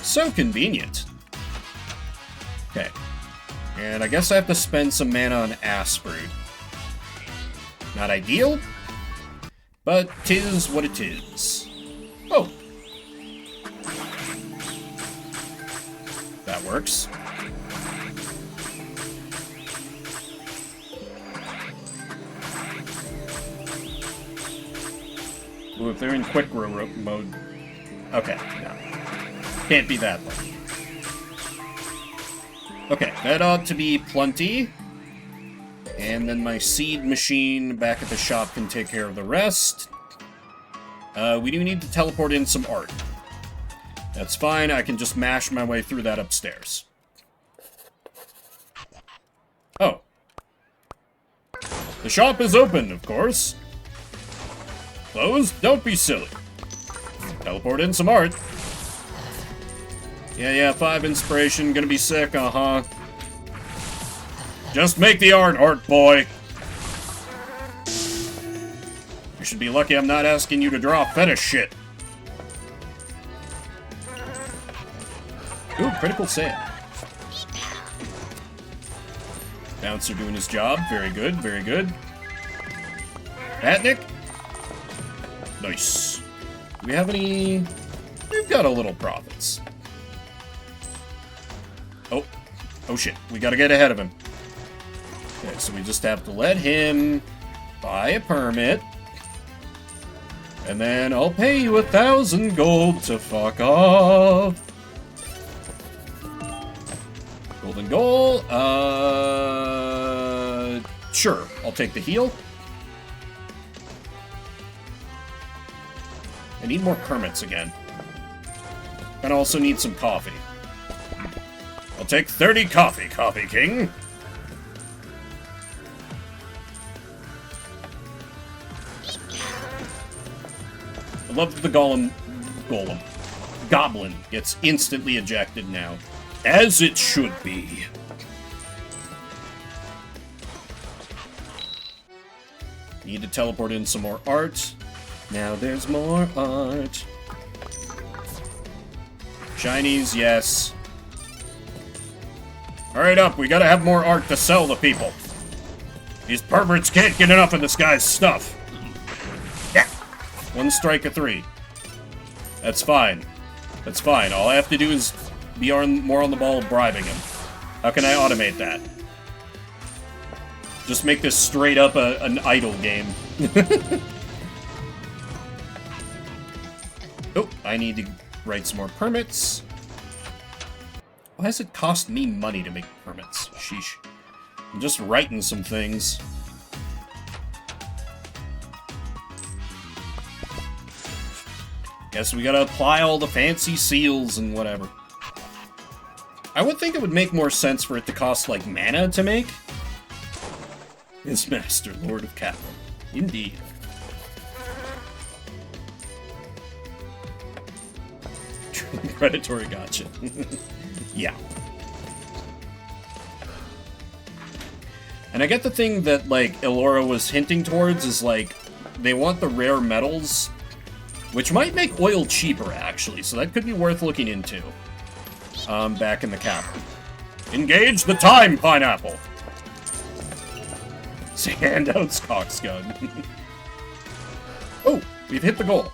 So convenient. Okay. And I guess I have to spend some mana on Asprood. Not ideal, but 'tis what it is. Oh. That works. Ooh, if they're in quick mode... Okay, no. Can't be that one. Okay, that ought to be plenty. And then my seed machine back at the shop can take care of the rest. We do need to teleport in some art. That's fine, I can just mash my way through that upstairs. Oh. The shop is open, of course. Closed? Don't be silly. Teleport in some art. Yeah, 5 inspiration, gonna be sick, uh-huh. Just make the art, boy. You should be lucky I'm not asking you to draw fetish shit. Ooh, critical save. Bouncer doing his job. Very good, very good. Patnick? Nice. Do we have any... We've got a little profits. Oh shit. We gotta get ahead of him. Okay, so we just have to let him buy a permit. And then I'll pay you 1,000 gold to fuck off. Golden goal. Sure. I'll take the heal. I need more permits again. And I also need some coffee. I'll take 30 coffee, Coffee King. I love the Golem goblin gets instantly ejected now. As it should be. Need to teleport in some more art. Now there's more art. Shinies, yes. Hurry up, we gotta have more art to sell to people. These perverts can't get enough of this guy's stuff. Yeah. 1 strike of 3. That's fine. That's fine. All I have to do is be more on the ball bribing him. How can I automate that? Just make this straight up an idle game. Oh, I need to write some more permits. Why does it cost me money to make permits? Sheesh. I'm just writing some things. Guess we gotta apply all the fancy seals and whatever. I would think it would make more sense for it to cost, like, mana to make. His master, Lord of Capital. Indeed. Predatory gotcha. Yeah. And I get the thing that, like, Elora was hinting towards is, like, they want the rare metals, which might make oil cheaper, actually, so that could be worth looking into. Back in the capital. Engage the time, Pineapple! Handouts, Coxgun. Oh, we've hit the goal.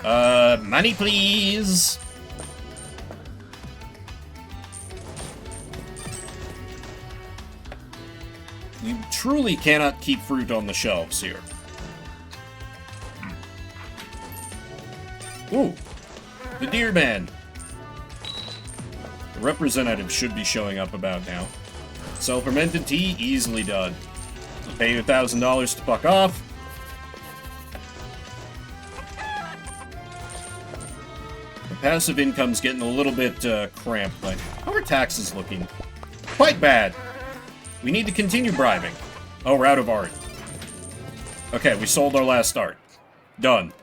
Money, please! You truly cannot keep fruit on the shelves here. Ooh, the Deer Man. The representative should be showing up about now. Sell fermented tea, easily done. Pay you $1,000 to fuck off. The passive income's getting a little bit cramped, but how are taxes looking? Quite bad. We need to continue bribing. Oh, we're out of art. Okay, we sold our last art. Done.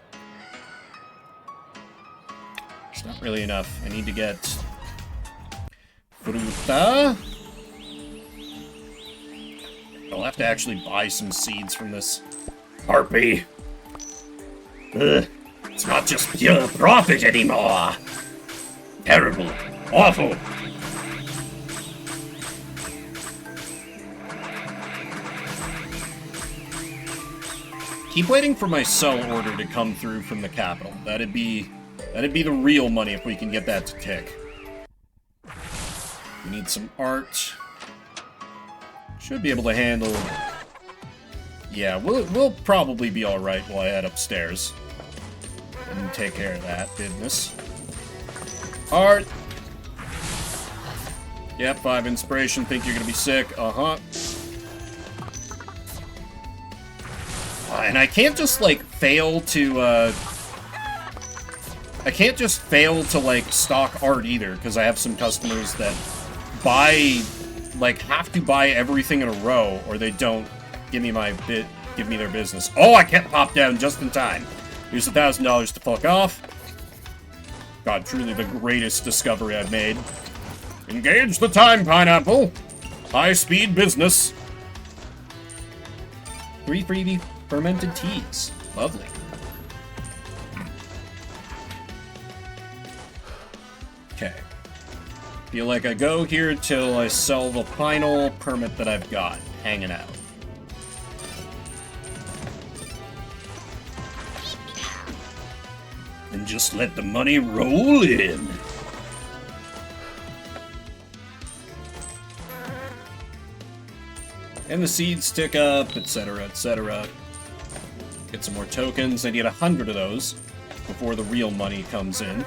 It's not really enough. I need to get fruta. I'll have to actually buy some seeds from this harpy. Ugh. It's not just pure profit anymore. Terrible. Awful. Keep waiting for my sell order to come through from the capital. That'd be the real money if we can get that to tick. We need some art. Should be able to handle... Yeah, we'll probably be alright while I head upstairs. And take care of that business. Art! Yep, 5 inspiration, think you're gonna be sick. Uh-huh. And I can't just, like, fail to, I can't just fail to, like, stock art either, because I have some customers that buy... like, have to buy everything in a row, or they don't give me their business. Oh, I kept popped down just in time. Here's $1,000 to fuck off. God, truly the greatest discovery I've made. Engage the time, Pineapple. High-speed business. 3 freebie fermented teas. Lovely. Okay. Feel like I go here till I sell the final permit that I've got hanging out. And just let the money roll in. And the seeds tick up, etc., etc. Get some more tokens. I need 100 of those before the real money comes in.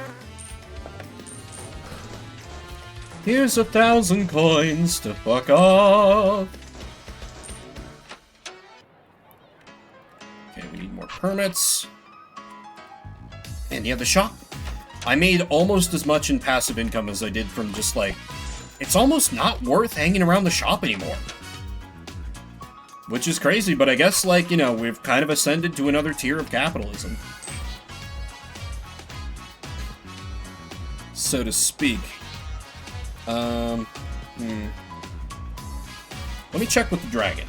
Here's 1,000 coins to fuck off. Okay, we need more permits. And yeah, the shop. I made almost as much in passive income as I did from just, like... It's almost not worth hanging around the shop anymore. Which is crazy, but I guess, like, you know, we've kind of ascended to another tier of capitalism. so to speak. Let me check with the dragon.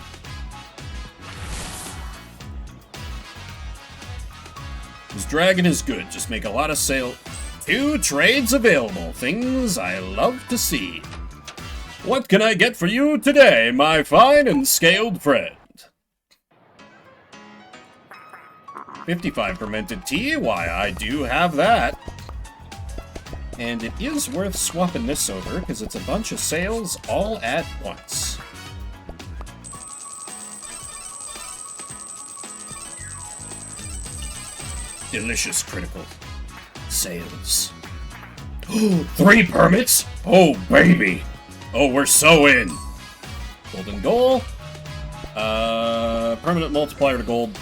This dragon is good. Just make a lot of sale. 2 trades available. Things I love to see. What can I get for you today, my fine and scaled friend? 55 fermented tea. Why, I do have that. And it is worth swapping this over, because it's a bunch of sales all at once. Delicious critical sales. 3 permits? Oh, baby! Oh, we're so in! Golden goal. Permanent multiplier to gold.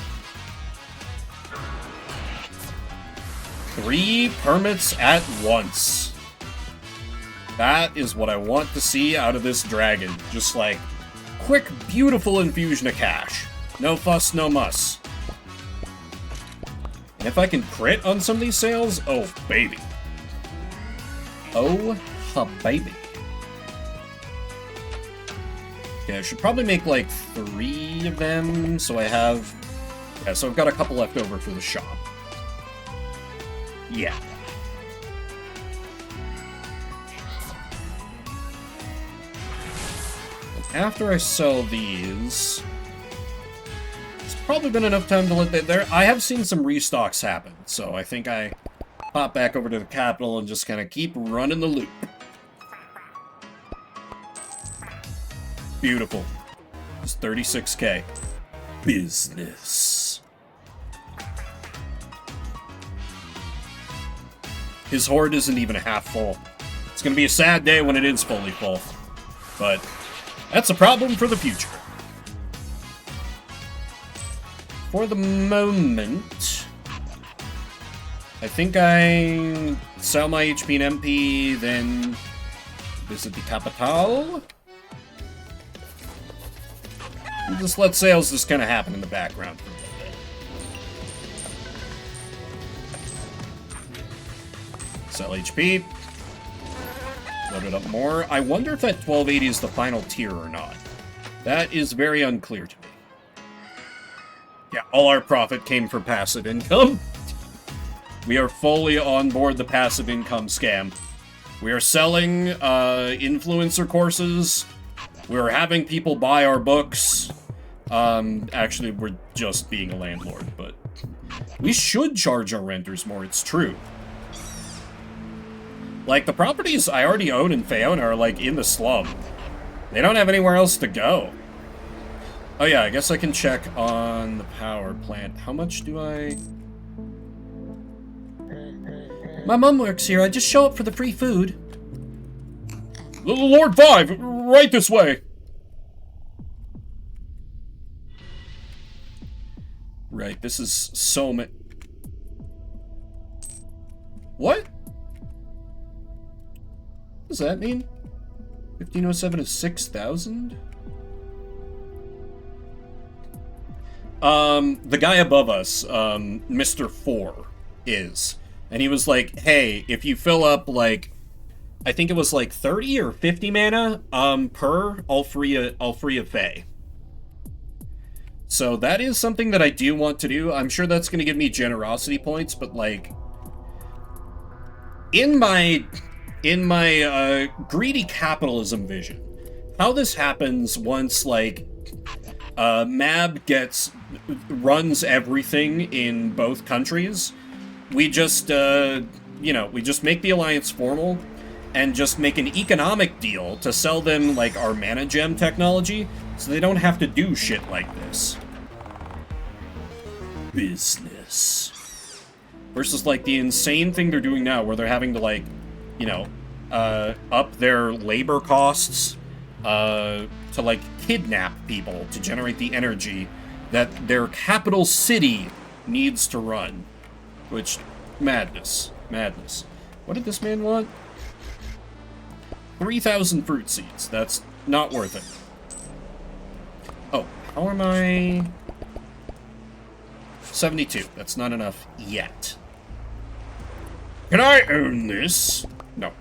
3 permits at once. That is what I want to see out of this dragon. Just like, quick, beautiful infusion of cash. No fuss, no muss. And if I can crit on some of these sales, oh, baby. Oh, baby. Okay, I should probably make like 3 of them, so I have... Yeah, so I've got a couple left over for the shop. Yeah. After I sell these... It's probably been enough time to let that there. I have seen some restocks happen, so I think I pop back over to the capital and just kind of keep running the loop. Beautiful. It's 36k. Business. His hoard isn't even half full. It's gonna be a sad day when it is fully full. But that's a problem for the future. For the moment, I think I sell my HP and MP, then visit the capital. And just let sales just kind of happen in the background for a little bit. Sell HP. Load it up more. I wonder if that 1280 is the final tier or not. That is very unclear to me. Yeah, all our profit came from passive income. We are fully on board the passive income scam. We are selling influencer courses. We're having people buy our books. Actually, we're just being a landlord, but we should charge our renters more, it's true. Like, the properties I already own in Faona are, like, in the slum. They don't have anywhere else to go. Oh yeah, I guess I can check on the power plant. How much do I... My mom works here. I just show up for the free food. Lord Five, right this way! Right, this is so many... What? What does that mean? 1507 is 6,000? The guy above us, Mr. 4, is. And he was like, hey, if you fill up, like, I think it was like 30 or 50 mana, per, I'll free a Fae. So that is something that I do want to do. I'm sure that's going to give me generosity points, but, like, in my greedy capitalism vision, how this happens once, like, Mab runs everything in both countries, we just, we just make the alliance formal and just make an economic deal to sell them, like, our mana gem technology so they don't have to do shit like this. Business. Versus, like, the insane thing they're doing now where they're having to, like, up their labor costs to, like, kidnap people to generate the energy that their capital city needs to run. Which, madness. Madness. What did this man want? 3,000 fruit seeds. That's not worth it. Oh, how am I... 72. That's not enough yet. Can I own this? No.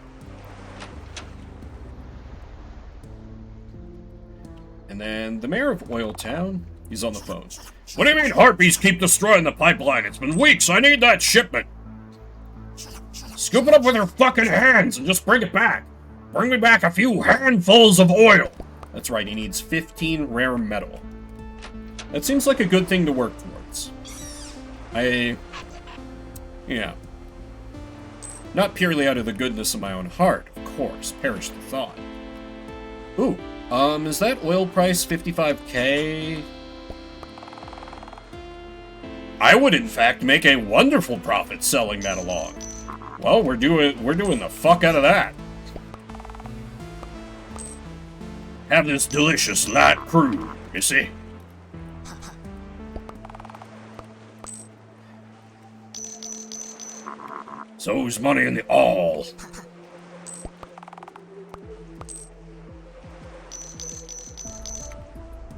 And then the mayor of Oil Town, he's on the phone. What do you mean harpies keep destroying the pipeline? It's been weeks. I need that shipment. Scoop it up with your fucking hands and just bring it back. Bring me back a few handfuls of oil. That's right, he needs 15 rare metal. That seems like a good thing to work towards. Yeah. Not purely out of the goodness of my own heart, of course. Perish the thought. Ooh, is that oil price 55k? I would, in fact, make a wonderful profit selling that along. Well, we're doing the fuck out of that. Have this delicious light crude, you see? So who's money in the all?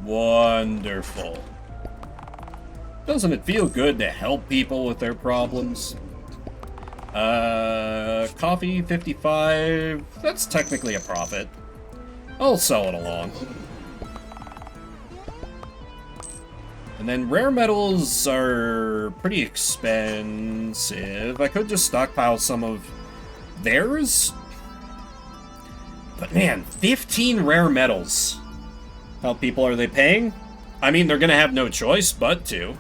Wonderful. Doesn't it feel good to help people with their problems? Coffee, 55. That's technically a profit. I'll sell it along. And then rare metals are pretty expensive. I could just stockpile some of theirs. But man, 15 rare metals. How people are they paying? I mean, they're gonna have no choice but to.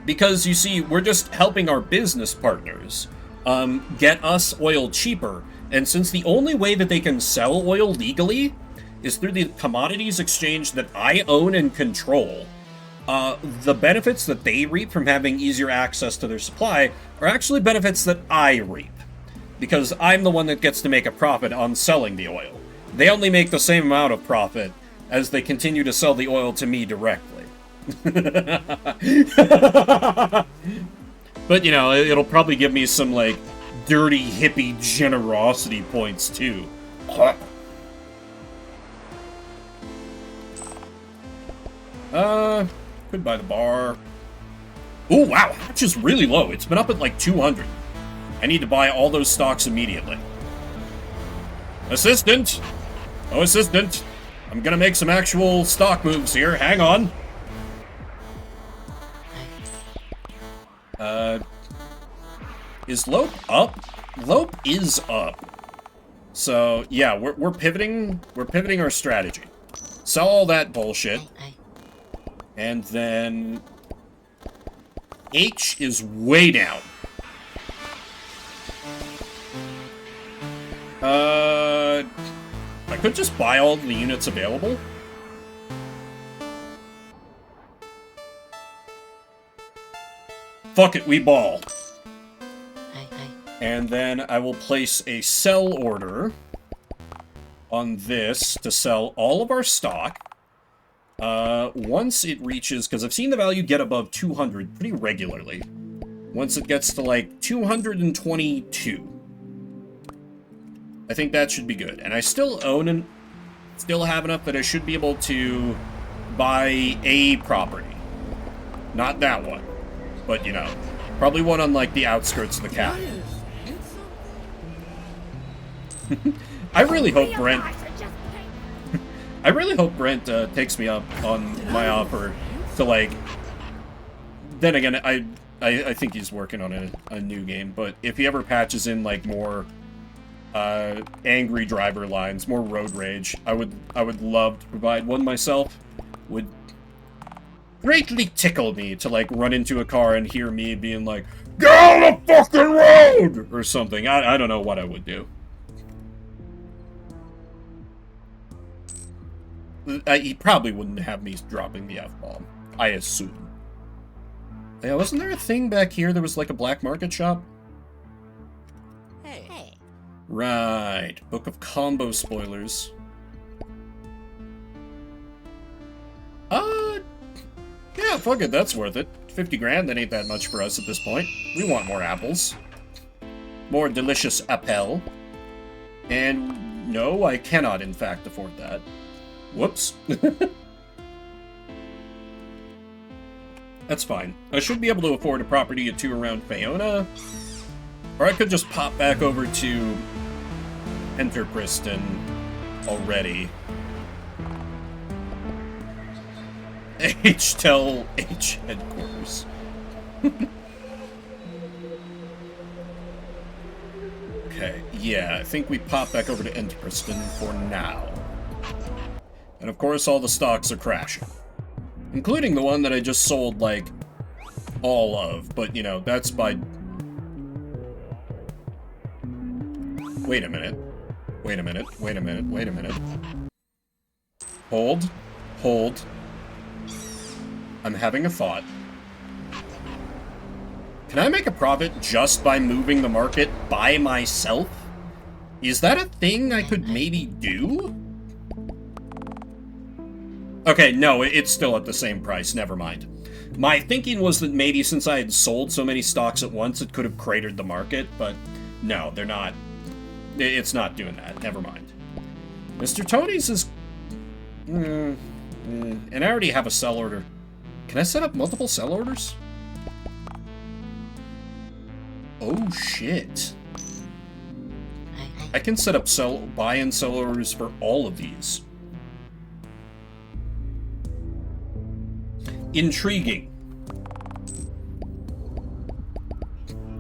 Because, you see, we're just helping our business partners get us oil cheaper. And since the only way that they can sell oil legally is through the commodities exchange that I own and control, the benefits that they reap from having easier access to their supply are actually benefits that I reap. Because I'm the one that gets to make a profit on selling the oil. They only make the same amount of profit as they continue to sell the oil to me directly. But, you know, it'll probably give me some, like, dirty hippie generosity points, too. Could buy the bar. Oh, wow, hatch is really low. It's been up at, like, 200. I need to buy all those stocks immediately. Assistant! Oh, assistant! I'm gonna make some actual stock moves here. Hang on. Is Lope up? Lope is up. So, yeah, we're pivoting our strategy. Sell all that bullshit. And then H is way down. I could just buy all the units available. Fuck it, we ball. And then I will place a sell order on this to sell all of our stock. Once it reaches, because I've seen the value get above 200 pretty regularly. Once it gets to like 222. I think that should be good. And I still own and still have enough that I should be able to buy a property. Not that one. But, you know, probably one on like the outskirts of the capital. I really hope Brent takes me up on my offer to, like... Then again, I think he's working on a new game, but if he ever patches in, like, more angry driver lines, more road rage, I would love to provide one myself. Would greatly tickle me to, like, run into a car and hear me being like, "Get on the fucking road!" or something. I don't know what I would do. He probably wouldn't have me dropping the F-bomb, I assume. Yeah, wasn't there a thing back here that was like a black market shop? Hey. Right. Book of combo spoilers. Yeah, fuck it, that's worth it. 50 grand, that ain't that much for us at this point. We want more apples. More delicious apple. And no, I cannot in fact afford that. Whoops. That's fine. I should be able to afford a property or two around Fiona. Or I could just pop back over to Enter Priston already. H-Tel H headquarters. Okay, yeah, I think we pop back over to Enter Priston for now. And of course, all the stocks are crashing. Including the one that I just sold, like, all of. But, you know, that's by... Wait a minute. Wait a minute. Wait a minute. Wait a minute. Hold. Hold. I'm having a thought. Can I make a profit just by moving the market by myself? Is that a thing I could maybe do? Okay, no, it's still at the same price. Never mind. My thinking was that maybe since I had sold so many stocks at once, it could have cratered the market, but no, they're not. It's not doing that. Never mind. Mr. Tony's is... and I already have a sell order. Can I set up multiple sell orders? Oh, shit. I can set up buy and sell orders for all of these. Intriguing.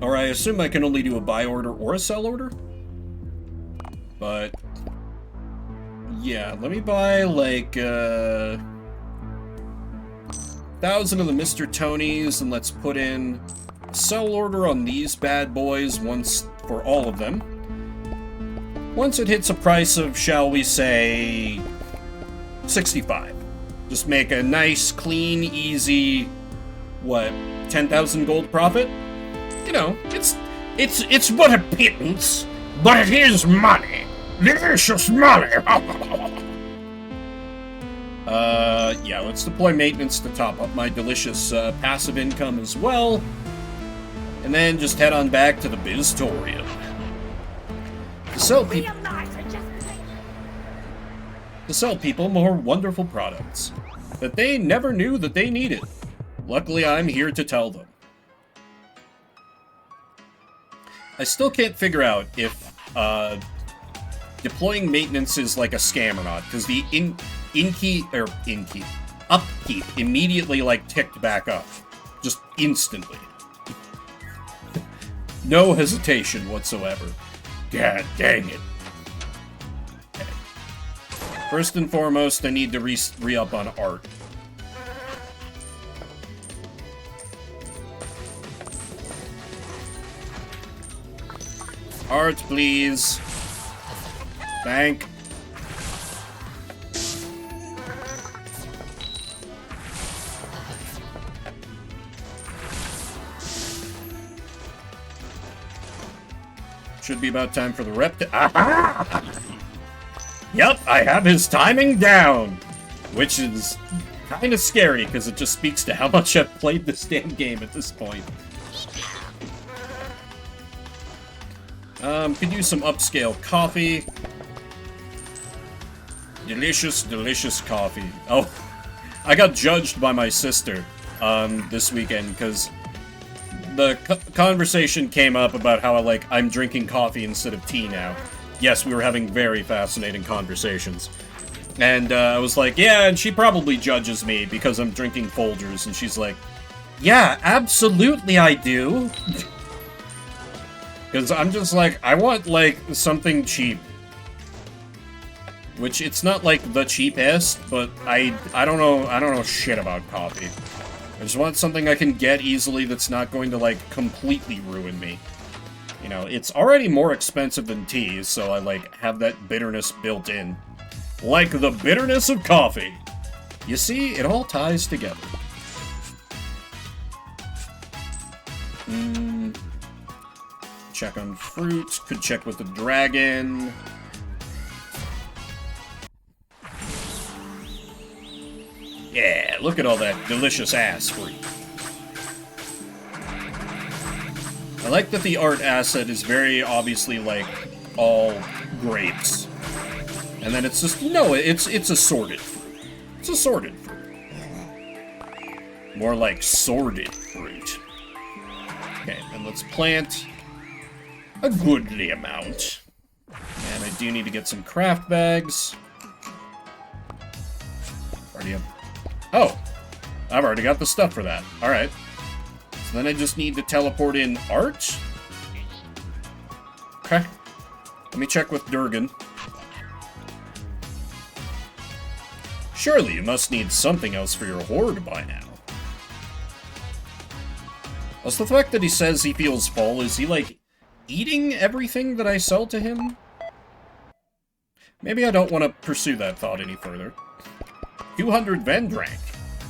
Or I assume I can only do a buy order or a sell order? But... yeah, let me buy, like, 1,000 of the Mr. Tonys, and let's put in a sell order on these bad boys once for all of them. Once it hits a price of, shall we say, 65. Just make a nice, clean, easy, what, 10,000 gold profit? You know, it's but a pittance, but it is money. Delicious money. Yeah, let's deploy maintenance to top up my delicious passive income as well. And then just head on back to the Biztorium. To sell people more wonderful products that they never knew that they needed. Luckily, I'm here to tell them. I still can't figure out if deploying maintenance is like a scam or not, because the upkeep immediately like ticked back up, just instantly. No hesitation whatsoever. God dang it. Okay. First and foremost, I need to re-up on art. Art, please. Thank. Should be about time for the rep to... Aha! Yep, I have his timing down. Which is kind of scary, because it just speaks to how much I've played this damn game at this point. Could use some upscale coffee. Delicious, delicious coffee. Oh, I got judged by my sister this weekend because the conversation came up about how I'm drinking coffee instead of tea now. Yes, we were having very fascinating conversations. And I was like, yeah, and she probably judges me because I'm drinking Folgers, and she's like, yeah, absolutely I do. Because I'm just like, I want, something cheap. Which, it's not, the cheapest, but I don't know shit about coffee. I just want something I can get easily that's not going to, completely ruin me. You know, it's already more expensive than tea, so I, have that bitterness built in. Like the bitterness of coffee. You see, it all ties together. Check on fruit. Could check with the dragon. Yeah, look at all that delicious ass fruit. I like that the art asset is very obviously, all grapes. And then it's just, no, it's assorted fruit. It's assorted fruit. More like sorted fruit. Okay, and let's plant a goodly amount. And I do need to get some craft bags. Already have... Oh! I've already got the stuff for that. Alright. So then I just need to teleport in art? Okay. Let me check with Durgan. Surely you must need something else for your horde by now. Also, the fact that he says he feels full, is he, like, eating everything that I sell to him? Maybe I don't want to pursue that thought any further. 200 Vendrank.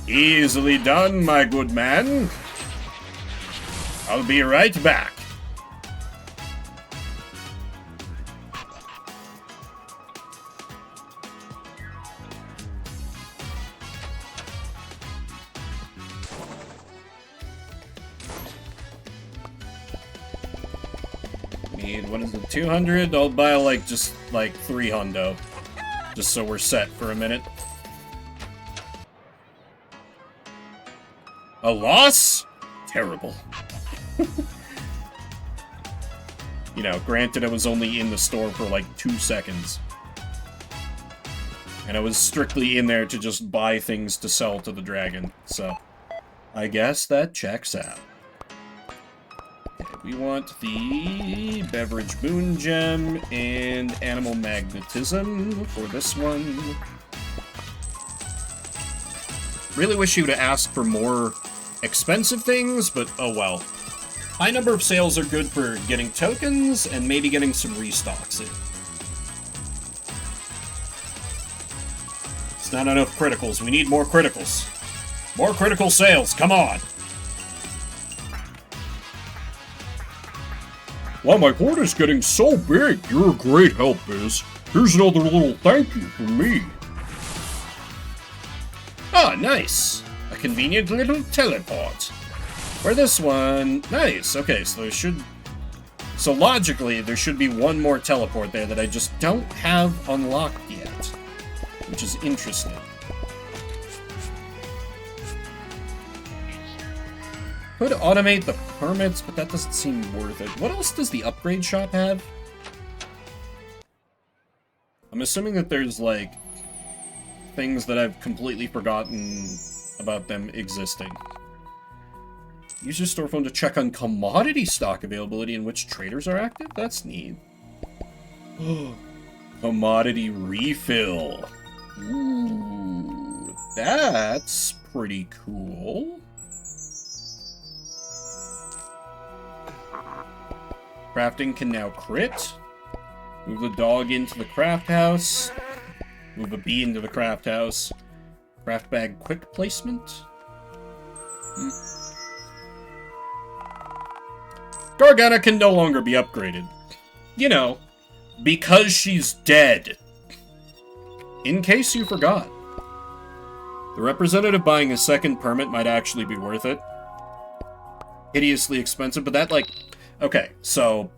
Easily done, my good man. I'll be right back. Need, what is it, 200? I'll buy, like, just, like, 3 hundo. Just so we're set for a minute. A loss? Terrible. You know, granted I was only in the store for, like, 2 seconds. And I was strictly in there to just buy things to sell to the dragon, so... I guess that checks out. We want the Beverage Boon Gem and Animal Magnetism for this one. Really wish you would ask for more expensive things, but oh well. High number of sales are good for getting tokens and maybe getting some restocks in. It's not enough criticals. We need more criticals. More critical sales, come on! Wow, my horde is getting so big. You're a great help, Biz. Here's another little thank you from me. Ah, nice. A convenient little teleport. For this one, nice. Okay, so there should... So logically, there should be one more teleport there that I just don't have unlocked yet. Which is interesting. Could automate the permits, but that doesn't seem worth it. What else does the upgrade shop have? I'm assuming that there's, like, things that I've completely forgotten about them existing. Use your store phone to check on commodity stock availability and which traders are active? That's neat. Commodity refill. Ooh, that's pretty cool. Crafting can now crit. Move the dog into the craft house. Move a bee into the craft house. Craft bag quick placement. Gargana can no longer be upgraded. You know, because she's dead. In case you forgot. The representative buying a second permit might actually be worth it. Hideously expensive, but that, like... Okay, so...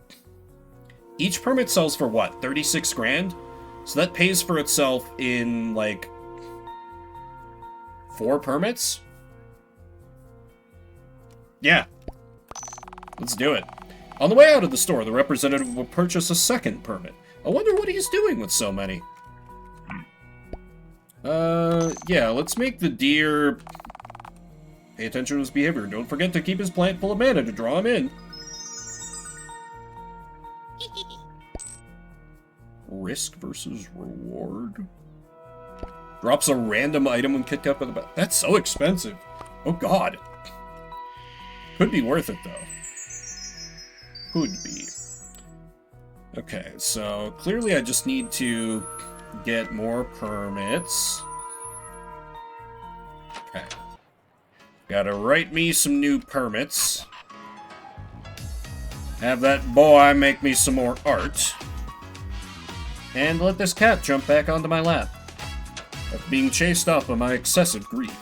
Each permit sells for what? 36 grand? So that pays for itself in, like... 4 permits? Yeah. Let's do it. On the way out of the store, the representative will purchase a second permit. I wonder what he's doing with so many. Yeah, let's make the deer... Pay attention to his behavior. Don't forget to keep his plant full of mana to draw him in. Risk versus reward. Drops a random item when kicked up with the... That's so expensive. Oh god. Could be worth it, though. Could be. Okay, so clearly I just need to get more permits. Okay. Gotta write me some new permits. Have that boy make me some more art. And let this cat jump back onto my lap. After being chased off by my excessive grief.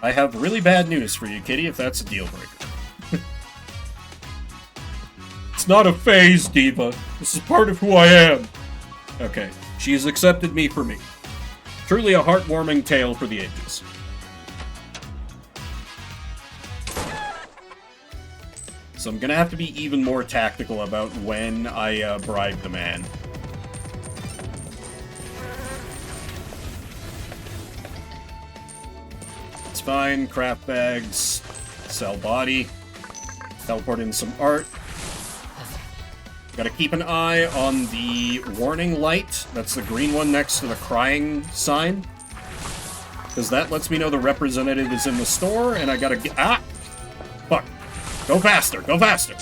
I have really bad news for you, kitty, if that's a deal breaker. It's not a phase, Diva. This is part of who I am. Okay, she has accepted me for me. Truly a heartwarming tale for the ages. So I'm gonna have to be even more tactical about when I bribe the man. It's fine. Craft bags. Sell body. Teleport in some art. Gotta keep an eye on the warning light. That's the green one next to the crying sign. Because that lets me know the representative is in the store, and I gotta get... Ah! Fuck. Go faster, go faster!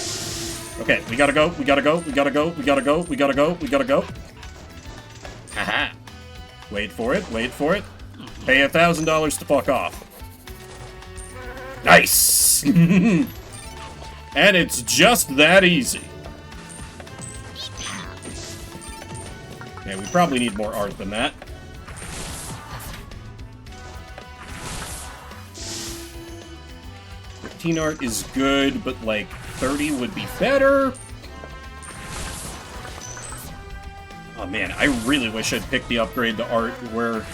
Okay, we gotta go, we gotta go, we gotta go, we gotta go, we gotta go, we gotta go. Haha. Wait for it, wait for it. Pay $1,000 to fuck off. Nice! And it's just that easy. Yeah, we probably need more art than that. Art is good, but like 30 would be better. Oh man, I really wish I'd picked the upgrade to art where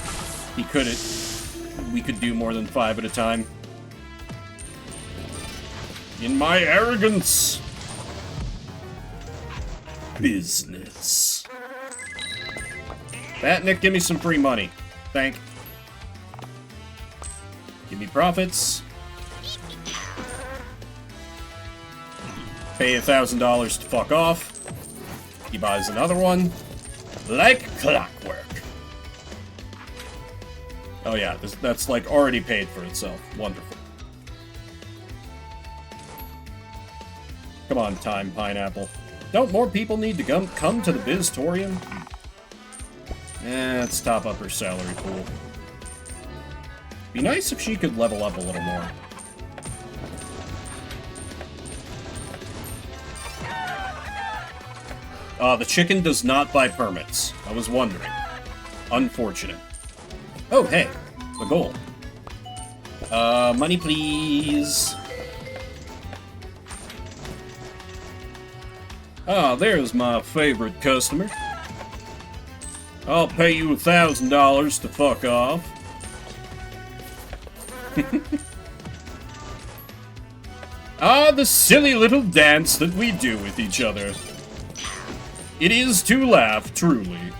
we could do more than 5 at a time. In my arrogance. Business. Batnik, give me some free money. Thank. Give me profits. Pay $1,000 to fuck off. He buys another one. Like clockwork. Oh yeah, that's like already paid for itself. Wonderful. Come on, Time Pineapple. Don't more people need to come to the Biztorium? Let's top up her salary pool. Be nice if she could level up a little more. The chicken does not buy permits. I was wondering. Unfortunate. Oh, hey. A goal. Money, please. Ah, there's my favorite customer. I'll pay you $1,000 to fuck off. Ah, the silly little dance that we do with each other. It is to laugh, truly.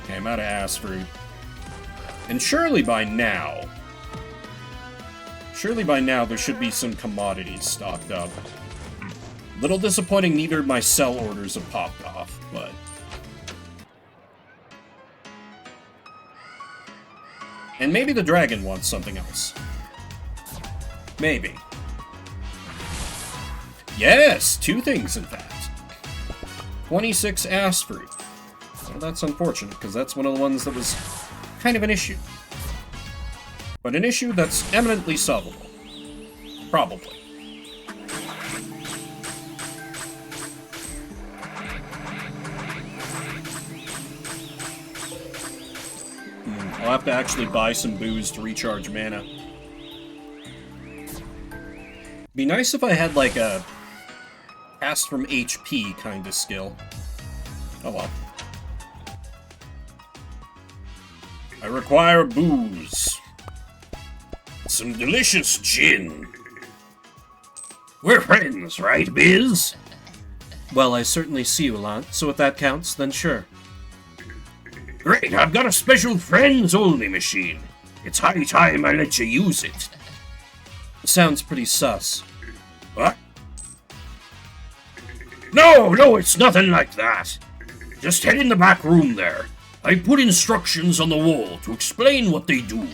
Okay, I'm out of ass fruit. And surely by now there should be some commodities stocked up. Little disappointing neither of my sell orders have popped off, but... And maybe the dragon wants something else. Maybe. Yes, 2 things in fact. 26 ass fruit. Well, that's unfortunate, because that's one of the ones that was kind of an issue. But an issue that's eminently solvable. Probably. I'll have to actually buy some booze to recharge mana. Be nice if I had like a cast from HP kind of skill. Oh well. I require booze. Some delicious gin. We're friends, right, Biz? Well, I certainly see you a lot, so if that counts, then sure. Great, I've got a special friends-only machine. It's high time I let you use it. Sounds pretty sus. What? No, it's nothing like that. Just head in the back room there. I put instructions on the wall to explain what they do.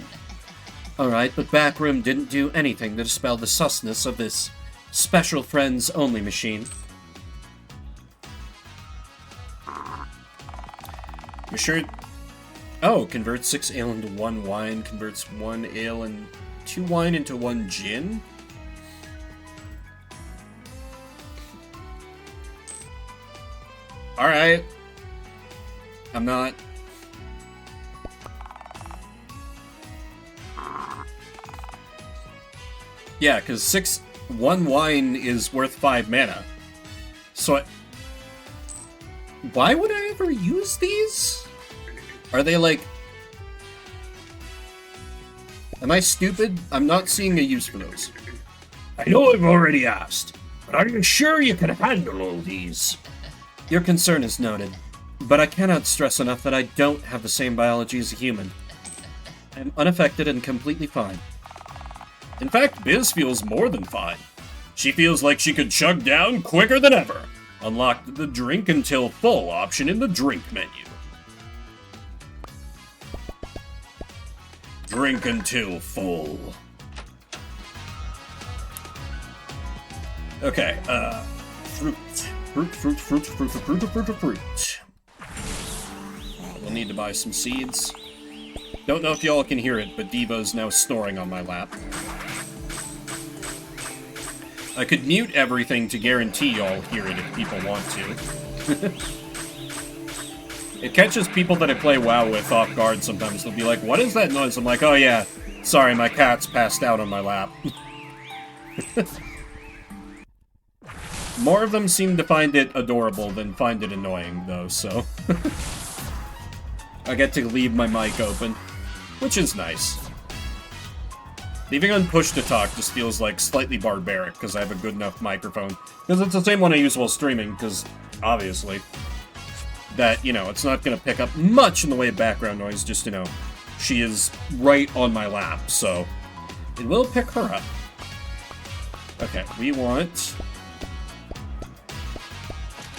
Alright, but Backroom didn't do anything to dispel the susness of this special friends-only machine. You sure? Oh, converts 6 ale into 1 wine, converts 1 ale and 2 wine into 1 gin? Alright. I'm not... Yeah, because 1 wine is worth 5 mana. So why would I ever use these? Are they like... Am I stupid? I'm not seeing a use for those. I know I've already asked, But are you sure you can handle all these? Your concern is noted, but I cannot stress enough that I don't have the same biology as a human. I am unaffected and completely fine. In fact, Biz feels more than fine. She feels like she could chug down quicker than ever. Unlock the drink until full option in the drink menu. Drink until full. Okay, fruit. Fruit. We'll need to buy some seeds. Don't know if y'all can hear it, but Devo's now snoring on my lap. I could mute everything to guarantee y'all hear it if people want to. It catches people that I play WoW with off guard sometimes. They'll be like, what is that noise? I'm like, oh yeah, sorry, my cat's passed out on my lap. More of them seem to find it adorable than find it annoying, though, so... I get to leave my mic open, which is nice. Leaving on push to talk just feels like slightly barbaric, because I have a good enough microphone. Because it's the same one I use while streaming, because, obviously, that, you know, it's not going to pick up much in the way of background noise, just, you know, she is right on my lap, so it will pick her up. Okay, we want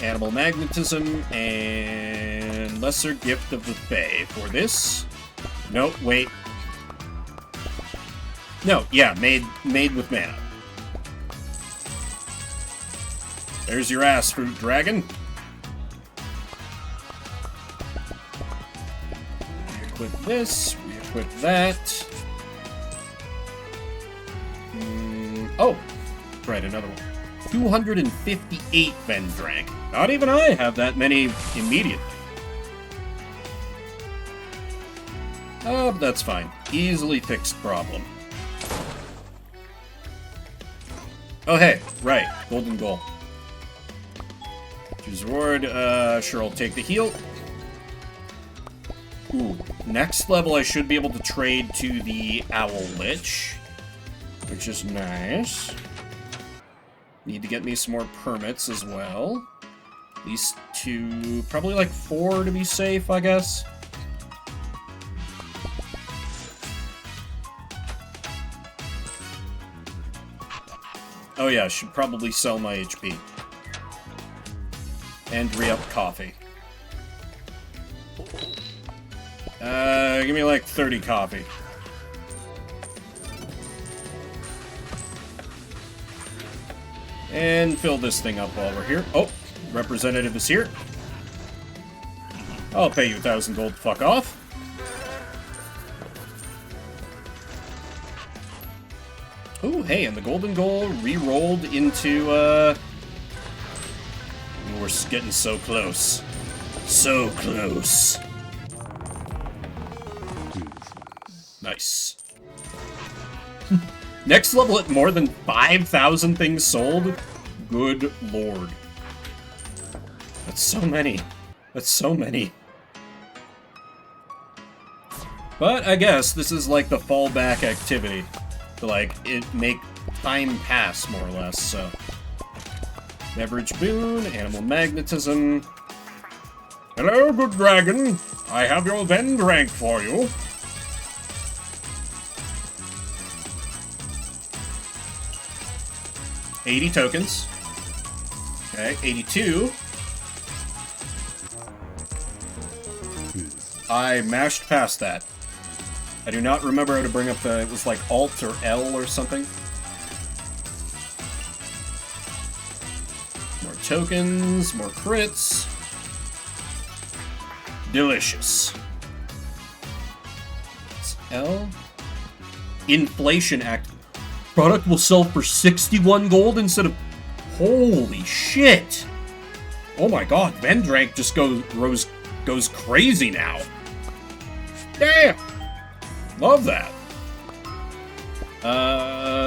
Animal Magnetism and Lesser Gift of the Fae for this. Nope, wait. No, yeah, made with mana. There's your ass, Fruit Dragon. Re-equip this, re-equip that. Oh, right, another one. 258 Vendrank. Not even I have that many immediately. Oh, but that's fine. Easily fixed problem. Oh, hey, right. Golden Goal. Choose reward. Sure, I'll take the heal. Ooh. Next level, I should be able to trade to the Owl Lich, which is nice. Need to get me some more permits as well. At least 2, probably like 4 to be safe, I guess. Oh yeah, should probably sell my HP. And re-up coffee. Give me like 30 coffee. And fill this thing up while we're here. Oh, representative is here. I'll pay you 1,000 gold, fuck off. Ooh, hey, and the golden goal re-rolled into, We're getting so close. So close. Nice. Next level at more than 5,000 things sold? Good lord. That's so many. That's so many. But I guess this is like the fallback activity. To like, make time pass, more or less, so. Beverage Boon, Animal Magnetism. Hello, good dragon. I have your Vendrank for you. $80 tokens. Okay, 82. I mashed past that. I do not remember how to bring up the... It was like Alt or L or something. More tokens, more crits. Delicious. It's L. Inflation Act. Product will sell for 61 gold instead of... Holy shit! Oh my god, Vendrank just goes crazy now. Damn! Love that.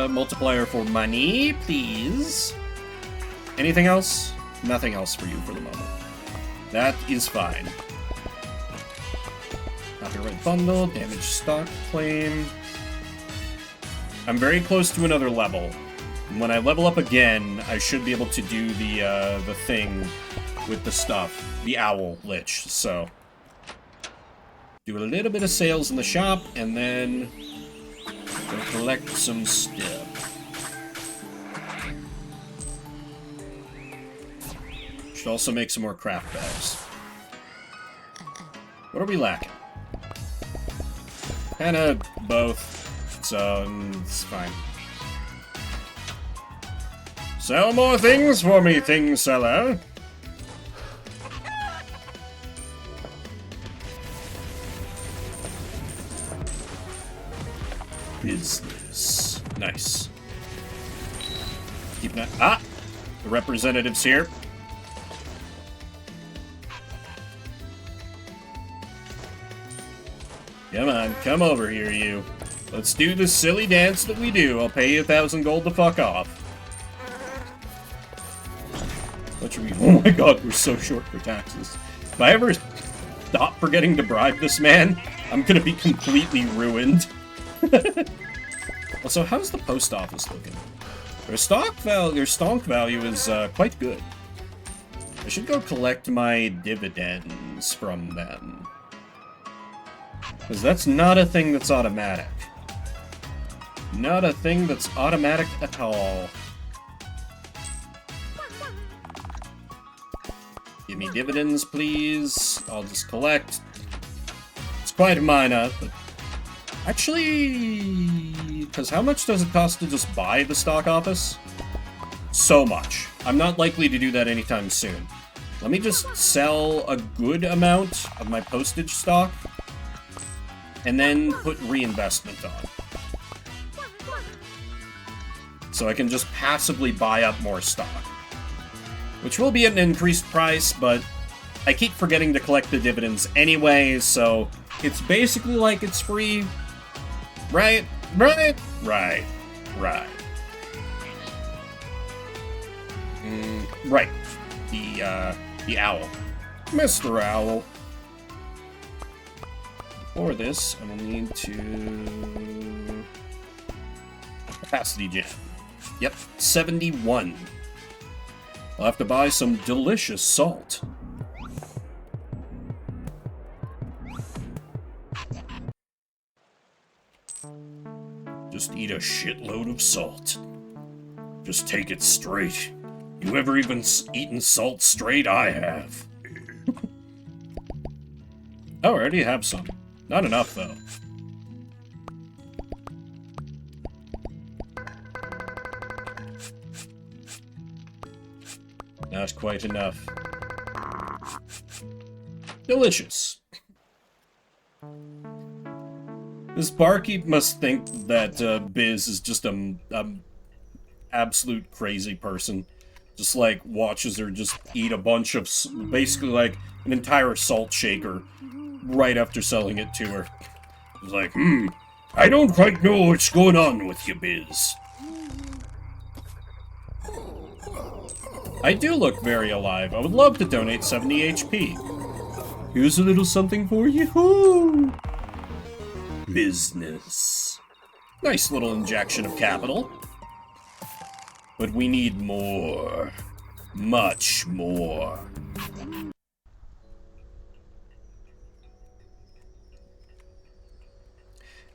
Multiplier for money, please. Anything else? Nothing else for you for the moment. That is fine. Copyright bundle, damage stock claim. I'm very close to another level. When I level up again, I should be able to do the thing with the stuff. The owl lich, so... do a little bit of sales in the shop, and then... go collect some stuff. Should also make some more craft bags. What are we lacking? Kinda both, so it's fine. Sell more things for me, thing seller. Business. Nice. Keep that. Ah! The representative's here. Come on, come over here, you. Let's do this silly dance that we do. I'll pay you 1,000 gold to fuck off. What should we... oh my god, we're so short for taxes. If I ever stop forgetting to bribe this man, I'm gonna be completely ruined. Also, how's the post office looking? Their stonk value is quite good. I should go collect my dividends from them. Because that's not a thing that's automatic. Not a thing that's automatic at all. Give me dividends, please. I'll just collect. It's quite minor, but... actually... because how much does it cost to just buy the stock office? So much. I'm not likely to do that anytime soon. Let me just sell a good amount of my postage stock, and then put reinvestment on. So I can just passively buy up more stock. Which will be at an increased price, but I keep forgetting to collect the dividends anyway, so it's basically like it's free. Right? Right? Right. Right. Right. The owl. Mr. Owl. For this, I will need to... capacity gem. Yep, 71. I'll have to buy some delicious salt. Just eat a shitload of salt. Just take it straight. You ever even eaten salt straight? I have. Oh, I already have some. Not enough, though. Not quite enough. Delicious. This barkeep must think that Biz is just a absolute crazy person. Just like watches her just eat a bunch of, basically like an entire salt shaker right after selling it to her. It's like, I don't quite know what's going on with you, Biz. I do look very alive. I would love to donate 70 HP. Here's a little something for you. Ooh. Business. Nice little injection of capital. But we need more. Much more.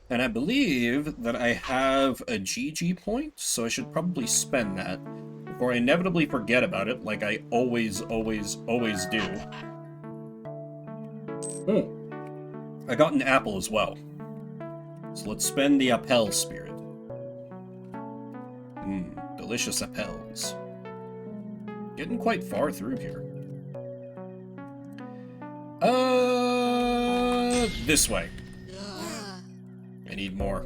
And I believe that I have a GG point, so I should probably spend that before I inevitably forget about it, like I always do. I got an apple as well. So let's spend the Appel Spirit. Delicious Appels. Getting quite far through here. This way. I need more.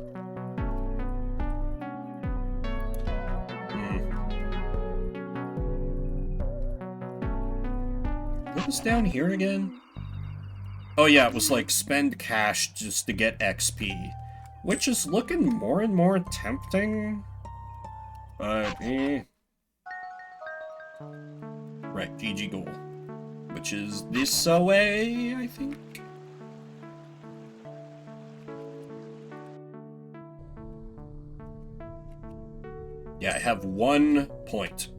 What was down here again? Oh yeah, it was like spend cash just to get XP. Which is looking more and more tempting. But, Right, GG goal. Which is this away, I think? Yeah, I have 1 point.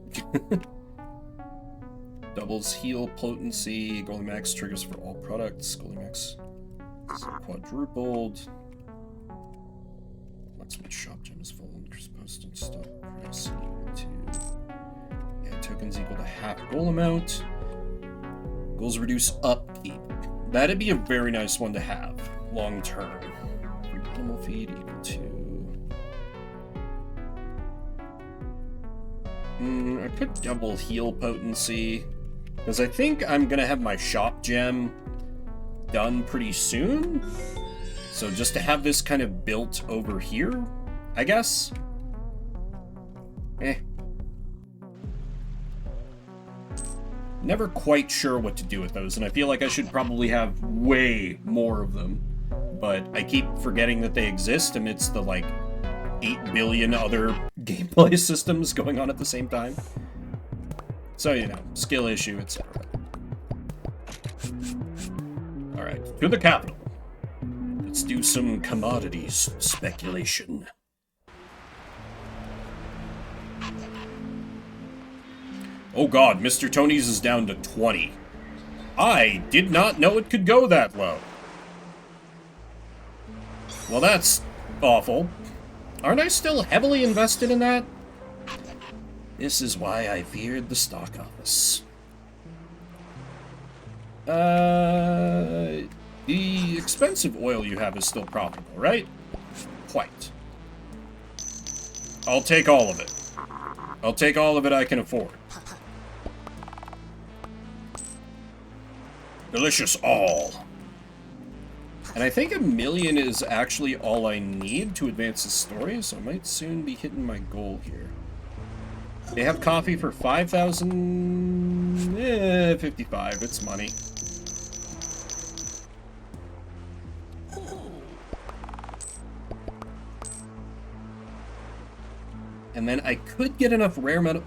Doubles heal potency. Golden Max triggers for all products. Golden Max is quadrupled. Locksmith shop gem is full. Post and stock price equal to. Yeah, tokens equal to half goal amount. Goals reduce upkeep. That'd be a very nice one to have long term. Animal feed equal to. I put double heal potency because I think I'm gonna have my shop gem done pretty soon. So just to have this kind of built over here, I guess. Never quite sure what to do with those, and I feel like I should probably have way more of them. But I keep forgetting that they exist amidst the, like, 8 billion other gameplay systems going on at the same time. So, you know, skill issue, etc. Alright, to the capital. Let's do some commodities speculation. Oh god, Mr. Tony's is down to 20. I did not know it could go that low. Well, that's awful. Aren't I still heavily invested in that? This is why I feared the stock office. The expensive oil you have is still profitable, right? Quite. I'll take all of it. I'll take all of it I can afford. Delicious all. And I think 1 million is actually all I need to advance the story, so I might soon be hitting my goal here. They have coffee for 5,000... 55, it's money. And then I could get enough rare metal...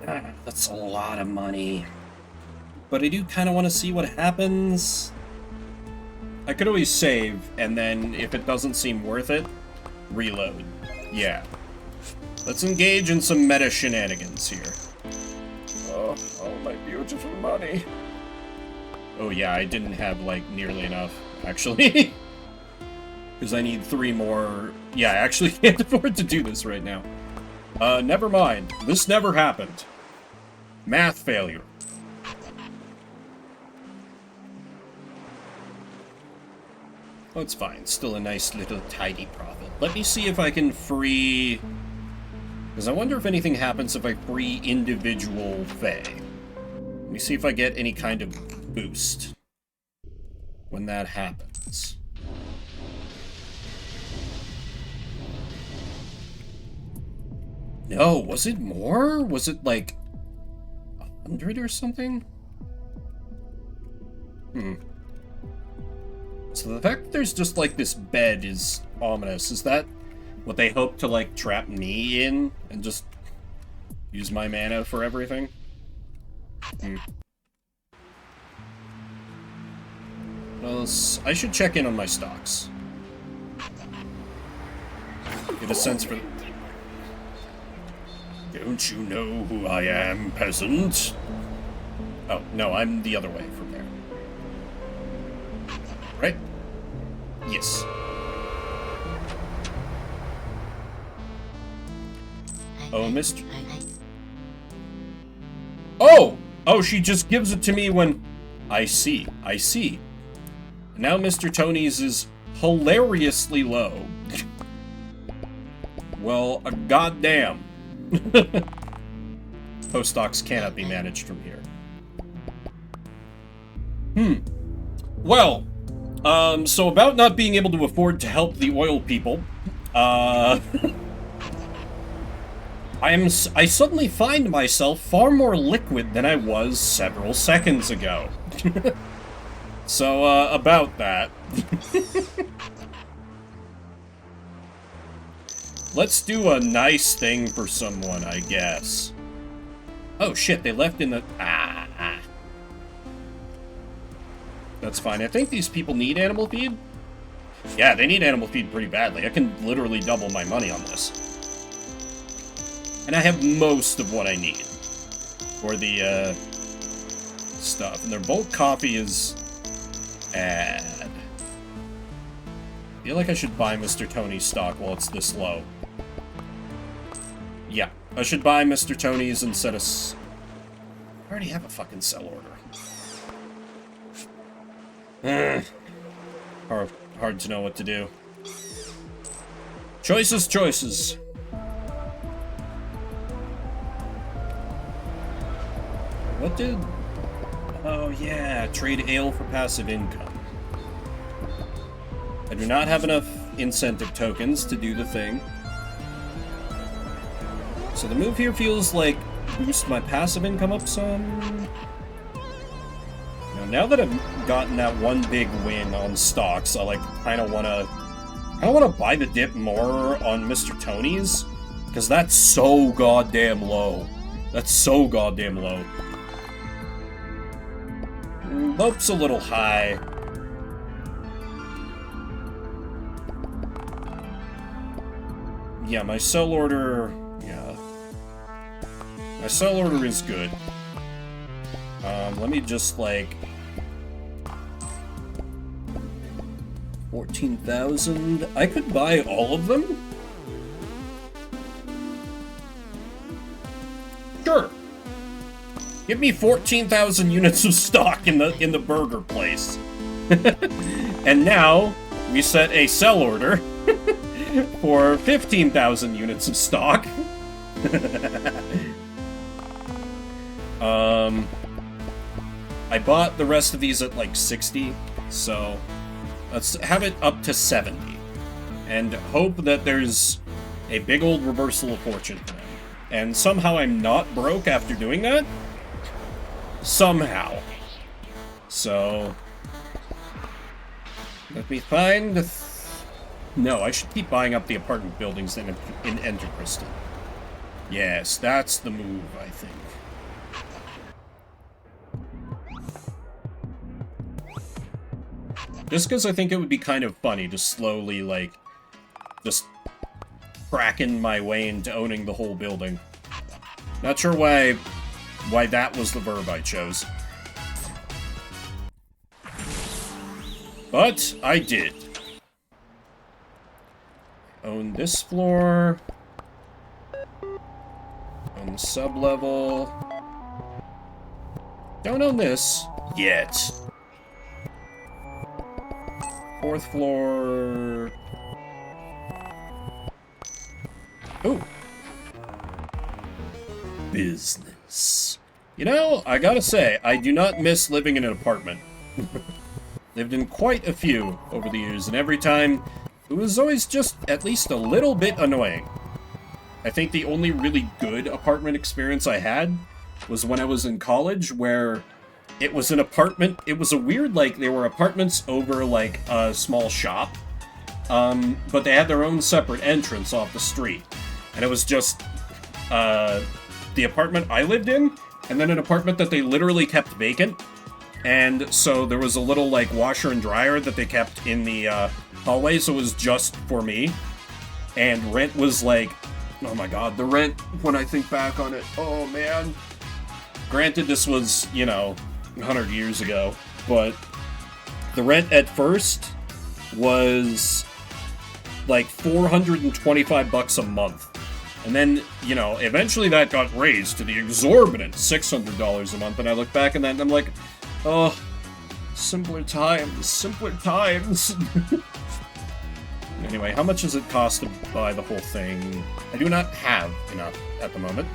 that's a lot of money. But I do kind of want to see what happens. I could always save, and then if it doesn't seem worth it, reload. Yeah. Let's engage in some meta shenanigans here. Oh, my beautiful money. Oh yeah, I didn't have, like, nearly enough, actually. Because I need 3 more... Yeah, I actually can't afford to do this right now. Never mind. This never happened. Math failure. Oh, it's fine. Still a nice little tidy profit. Let me see if I can free... Because I wonder if anything happens if I free individual Fae. Let me see if I get any kind of boost when that happens. No, was it more? Was it like 100 or something? So the fact that there's just like this bed is ominous. Is that what they hope to like trap me in and just use my mana for everything? Well, I should check in on my stocks. Get a sense for... Don't you know who I am, peasant? Oh, no, I'm the other way from there. Right? Yes. Oh, Mr. Oh! Oh, she just gives it to me when... I see. I see. Now Mr. Tony's is hilariously low. Well, goddamn. Post stocks cannot be managed from here. Well, so about not being able to afford to help the oil people, I suddenly find myself far more liquid than I was several seconds ago. So, about that. Let's do a nice thing for someone, I guess. Oh shit, they left in the... That's fine. I think these people need animal feed. Yeah, they need animal feed pretty badly. I can literally double my money on this. And I have most of what I need for the, stuff. And their bulk coffee is... add. I feel like I should buy Mr. Tony's stock while it's this low. Yeah, I should buy Mr. Tony's instead of... I already have a fucking sell order. Hard to know what to do. Choices, choices. What did... Oh yeah, trade ale for passive income. I do not have enough incentive tokens to do the thing. So the move here feels like boost my passive income up some. Now that I've gotten that one big win on stocks, I kind of want to buy the dip more on Mr. Tony's, because that's so goddamn low. That's so goddamn low. Lope's a little high. Yeah, my sell order... Yeah. My sell order is good. Let me just, 14,000. I could buy all of them? Sure. Give me 14,000 units of stock in the burger place. And now we set a sell order for 15,000 units of stock. I bought the rest of these at 60, so let's have it up to 70. And hope that there's a big old reversal of fortune for them. And somehow I'm not broke after doing that. Somehow. So... let me find... No, I should keep buying up the apartment buildings in Enter Crystal. Yes, that's the move, I think. Just because I think it would be kind of funny to slowly, just cracking my way into owning the whole building. Not sure why that was the verb I chose. But I did. Own this floor. Own the sub-level. Don't own this yet. 4th floor. Ooh. Business. You know, I gotta say, I do not miss living in an apartment. Lived in quite a few over the years, and every time, it was always just at least a little bit annoying. I think the only really good apartment experience I had was when I was in college, where it was an apartment. It was a weird, there were apartments over, a small shop, but they had their own separate entrance off the street. And it was just, the apartment I lived in, and then an apartment that they literally kept vacant. And so there was a little, washer and dryer that they kept in the, hallway, so it was just for me. And rent was, oh my god, the rent, when I think back on it, oh man. Granted, this was, 100 years ago, but the rent at first was, 425 bucks a month. And then, eventually that got raised to the exorbitant $600 a month, and I look back at that and I'm like, oh, simpler times, simpler times. Anyway, how much does it cost to buy the whole thing? I do not have enough at the moment.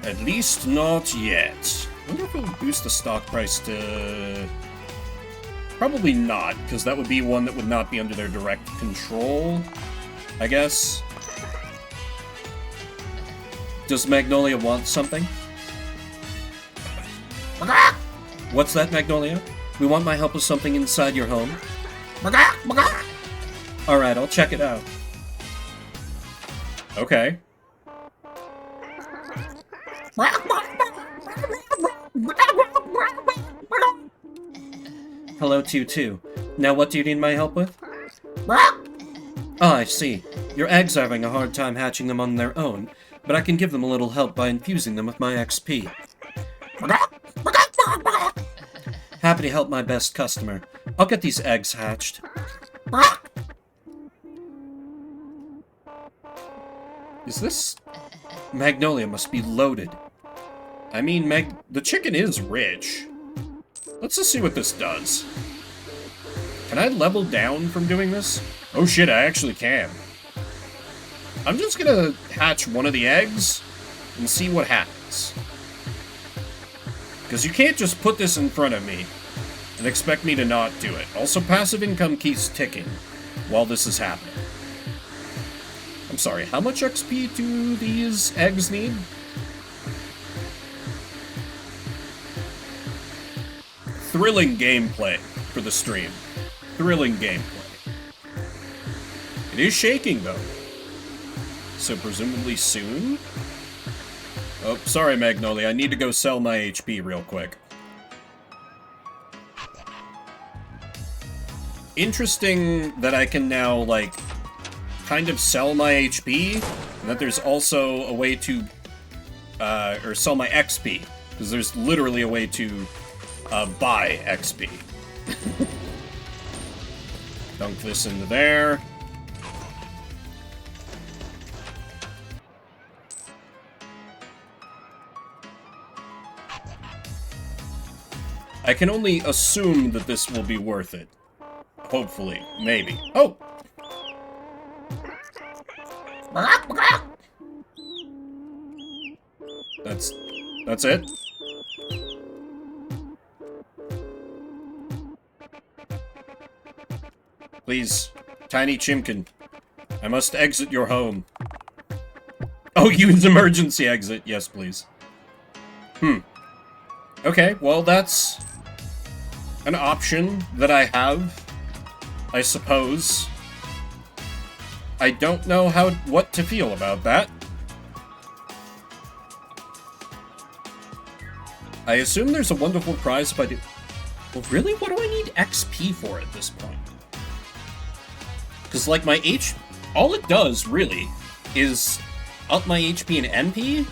At least not yet. I wonder if it would boost the stock price to... Probably not, because that would be one that would not be under their direct control, I guess. Does Magnolia want something? What's that, Magnolia? We want my help with something inside your home. Alright, I'll check it out. Okay. Hello to you too. Now what do you need my help with? Ah, I see. Your eggs are having a hard time hatching them on their own, but I can give them a little help by infusing them with my XP. Happy to help my best customer. I'll get these eggs hatched. Is this... Magnolia must be loaded. I mean, the chicken is rich. Let's just see what this does. Can I level down from doing this? Oh shit, I actually can. I'm just gonna hatch one of the eggs and see what happens. Because you can't just put this in front of me and expect me to not do it. Also, passive income keeps ticking while this is happening. I'm sorry, how much XP do these eggs need? Thrilling gameplay for the stream. Thrilling gameplay. It is shaking, though. So presumably soon? Oh, sorry, Magnolia. I need to go sell my HP real quick. Interesting that I can now, like, kind of sell my HP, and that there's also a way to, or sell my XP, because there's literally a way to, buy XP. Dunk this into there. I can only assume that this will be worth it. Hopefully. Maybe. Oh! That's it? Please, Tiny Chimkin, I must exit your home. Oh, use emergency exit. Yes, please. Okay, well, that's an option that I have, I suppose. I don't know what to feel about that. I assume there's a wonderful prize if I do... Well, really? What do I need XP for at this point? Because, like, my all it does, really, is up my HP and MP,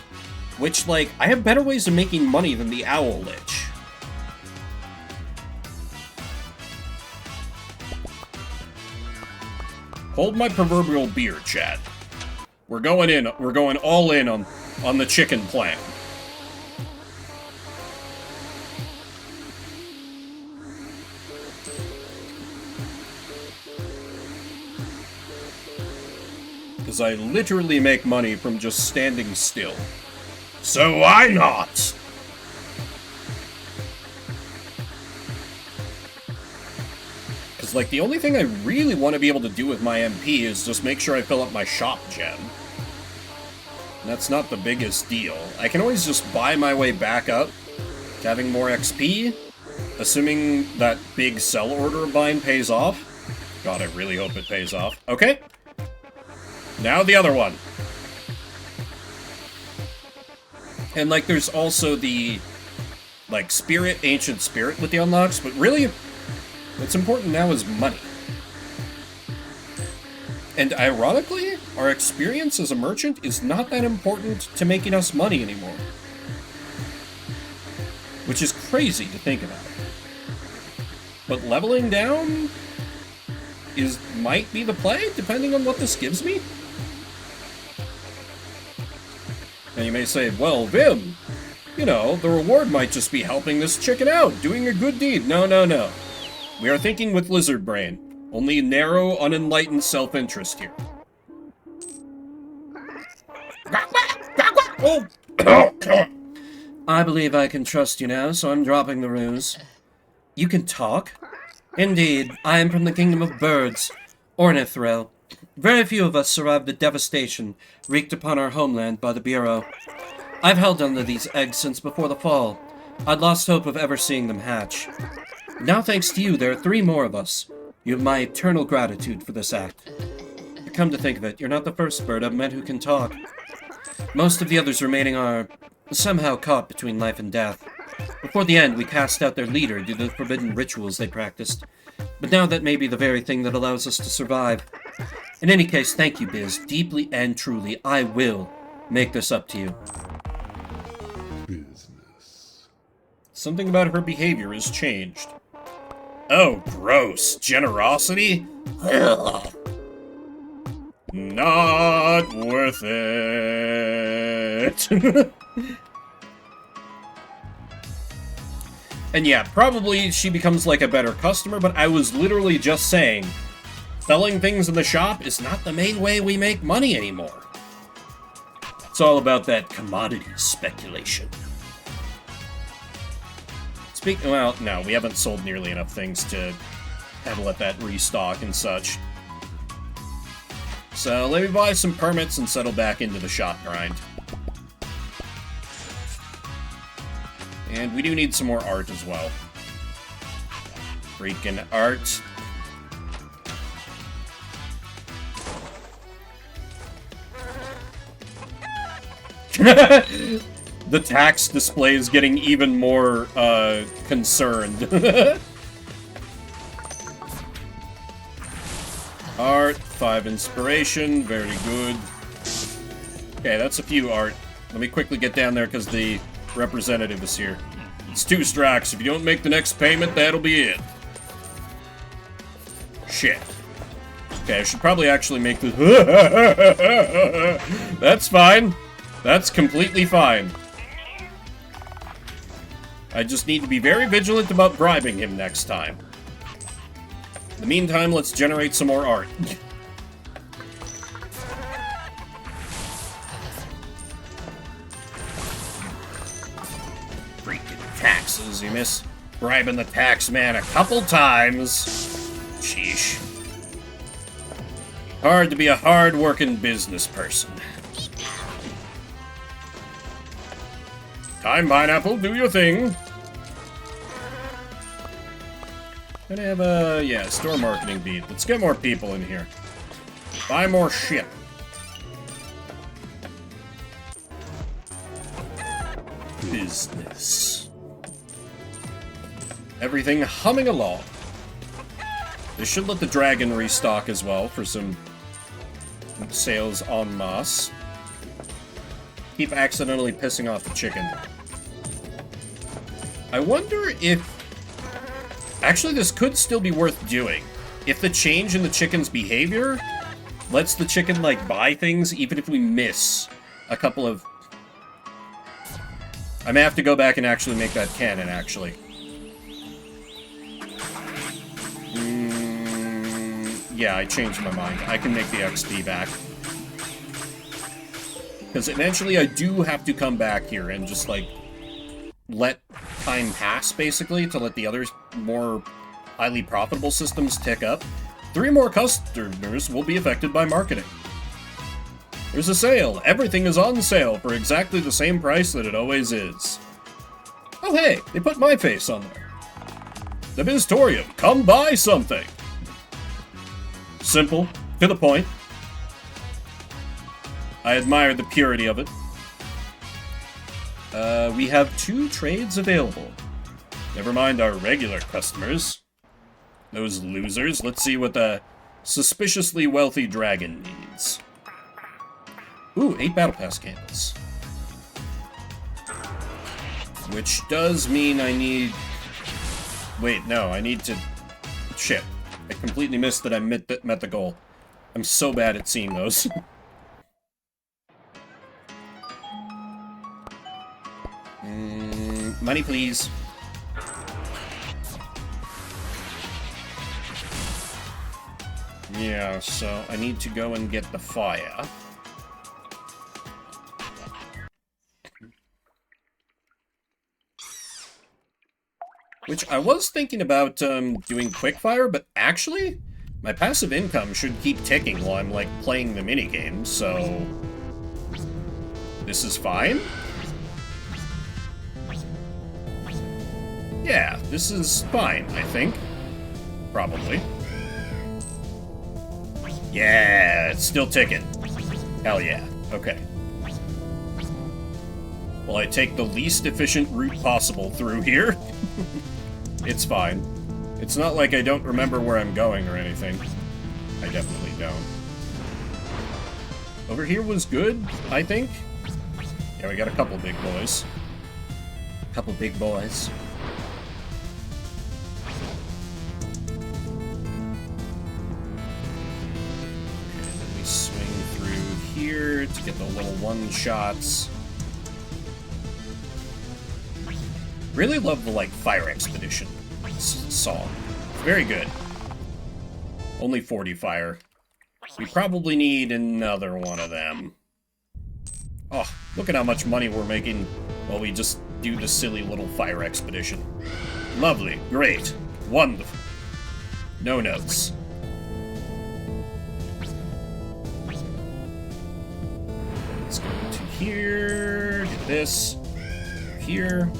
which, like, I have better ways of making money than the Owl Lich. Hold my proverbial beer, chat. We're going all in on the chicken plan. Because I literally make money from just standing still. So why not? Because, like, the only thing I really want to be able to do with my MP is just make sure I fill up my shop gem. And that's not the biggest deal. I can always just buy my way back up to having more XP, assuming that big sell order of mine pays off. God, I really hope it pays off. Okay. Now the other one. And, like, there's also the, like, ancient spirit with the unlocks, but really, what's important now is money. And ironically, our experience as a merchant is not that important to making us money anymore. Which is crazy to think about. But leveling down might be the play, depending on what this gives me. And you may say, well, Vim, you know, the reward might just be helping this chicken out, doing a good deed. No, no, no. We are thinking with lizard brain. Only narrow, unenlightened self-interest here. Oh! I believe I can trust you now, so I'm dropping the ruse. You can talk? Indeed, I am from the kingdom of birds, Ornithrel. Very few of us survived the devastation wreaked upon our homeland by the Bureau. I've held onto these eggs since before the fall. I'd lost hope of ever seeing them hatch. Now, thanks to you, there are 3 more of us. You have my eternal gratitude for this act. Come to think of it, you're not the first bird I've met who can talk. Most of the others remaining are somehow caught between life and death. Before the end, we cast out their leader due to the forbidden rituals they practiced. But now that may be the very thing that allows us to survive. In any case, thank you, Biz. Deeply and truly, I will make this up to you. Business. Something about her behavior has changed. Oh, gross. Generosity? Ugh. Not worth it. And yeah, probably she becomes like a better customer, but I was literally just saying, selling things in the shop is not the main way we make money anymore. It's all about that commodity speculation. Well, no, we haven't sold nearly enough things to have to let that restock and such. So let me buy some permits and settle back into the shop grind. And we do need some more art as well. Freaking art. The tax display is getting even more, concerned. Art, 5 inspiration, very good. Okay, that's a few art. Let me quickly get down there because the representative is here. It's 2 strikes. If you don't make the next payment, that'll be it. Shit. Okay, I should probably actually make this. That's fine. That's completely fine. I just need to be very vigilant about bribing him next time. In the meantime, let's generate some more art. Freaking taxes, you miss bribing the tax man a couple times. Sheesh. Hard to be a hard-working business person. Time, Pineapple, do your thing. Gonna have a, yeah, store marketing beat. Let's get more people in here. Buy more shit. Business. Everything humming along. They should let the dragon restock as well for some sales en masse. Keep accidentally pissing off the chicken. I wonder if... Actually, this could still be worth doing. If the change in the chicken's behavior lets the chicken, like, buy things, even if we miss a couple of... I may have to go back and actually make that canon, actually. Yeah, I changed my mind. I can make the XP back. Because eventually I do have to come back here and just, like, let time pass, basically, to let the other more highly profitable systems tick up. 3 more customers will be affected by marketing. There's a sale. Everything is on sale for exactly the same price that it always is. Oh, hey, they put my face on there. The Biztorium, come buy something. Simple, to the point. I admire the purity of it. We have 2 trades available. Never mind our regular customers. Those losers. Let's see what the suspiciously wealthy dragon needs. Ooh, 8 Battle Pass candles. Which does mean I need... Wait, no, I need to... Shit. I completely missed that I met the goal. I'm so bad at seeing those. Money, please. Yeah, so I need to go and get the fire. Which I was thinking about doing quickfire, but actually, my passive income should keep ticking while I'm, like, playing the minigame, so... This is fine? Yeah, this is fine, I think. Probably. Yeah, it's still ticking. Hell yeah. Okay. Well, I take the least efficient route possible through here. It's fine. It's not like I don't remember where I'm going or anything. I definitely don't. over here was good, I think. Yeah, we got a couple big boys. Couple big boys. And then we swing through here to get the little one-shots. Really love the, like, Fire Expedition song. Very good. Only 40 fire. We probably need another one of them. Oh, look at how much money we're making while we just do the silly little Fire Expedition. Lovely. Great. Wonderful. No notes. Let's go to here. Get this. Here.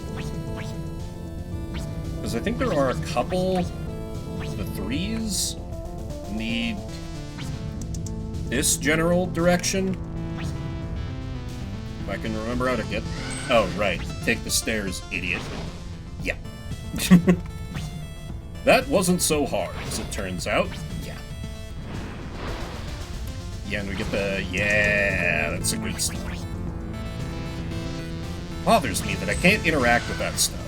Because I think there are a couple of the 3s need this general direction. If I can remember how to get... Oh, right. Take the stairs, idiot. Yeah. That wasn't so hard, as it turns out. Yeah. Yeah, and we get the... Yeah, that's a good stuff. Bothers me that I can't interact with that stuff.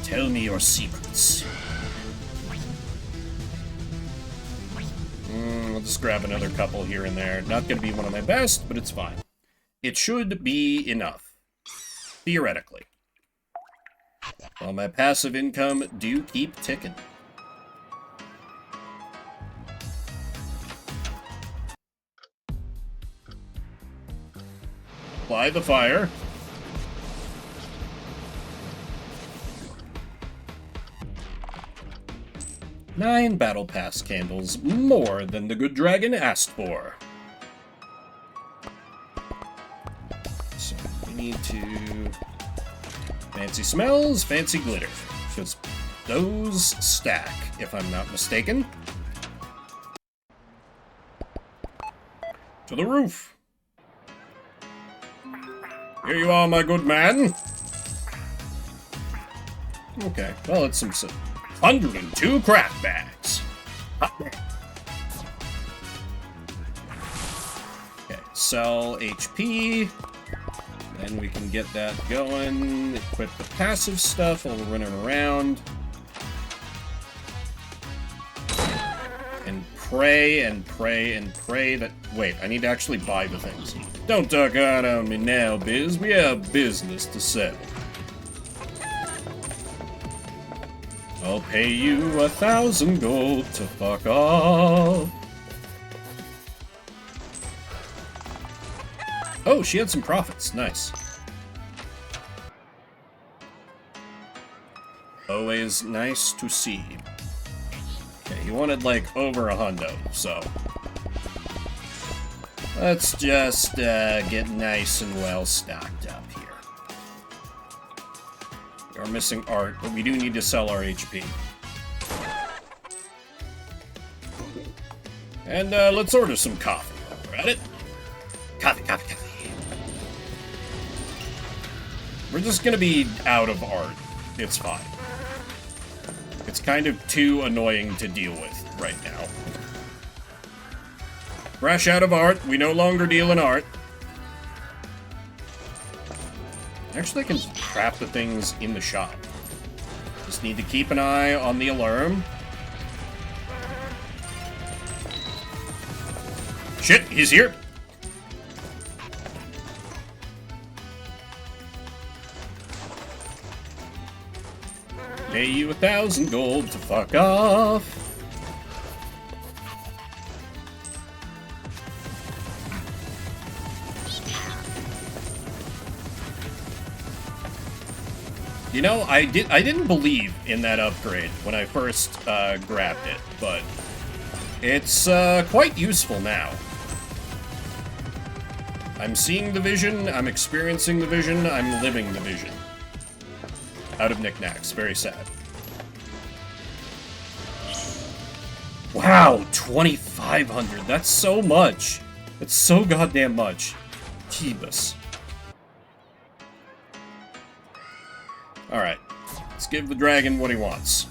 Tell me your secrets. I'll just grab another couple here and there. Not gonna be one of my best, but it's fine. It should be enough. Theoretically. While my passive income do keep ticking. Apply the fire. Nine battle pass candles, more than the good dragon asked for. So we need to... Fancy smells, fancy glitter. Because those stack, if I'm not mistaken. To the roof. Here you are, my good man. Okay, well, it's some 102 craft bags. Okay, sell HP. Then we can get that going. Equip the passive stuff while we're running around. And pray and pray and pray that... Wait, I need to actually buy the things. Don't talk out on me now, Biz. We have business to settle. I'll pay you 1,000 gold to fuck off. Oh, she had some profits. Nice. Always nice to see. Okay, he wanted like over 100, so... Let's just get nice and well stocked up here. We are missing art, but we do need to sell our HP. And let's order some coffee while we're at it. Coffee, coffee, coffee. We're just gonna be out of art. It's fine. It's kind of too annoying to deal with right now. Fresh out of art. We no longer deal in art. Actually, I can craft the things in the shop. Just need to keep an eye on the alarm. Shit, he's here. Pay you 1,000 gold to fuck off. You know, I didn't believe in that upgrade when I first grabbed it, but it's quite useful now. I'm seeing the vision, I'm experiencing the vision, I'm living the vision. Out of knickknacks. Very sad. Wow, 2,500. That's so much. That's so goddamn much. Jeebus. Alright. Let's give the dragon what he wants.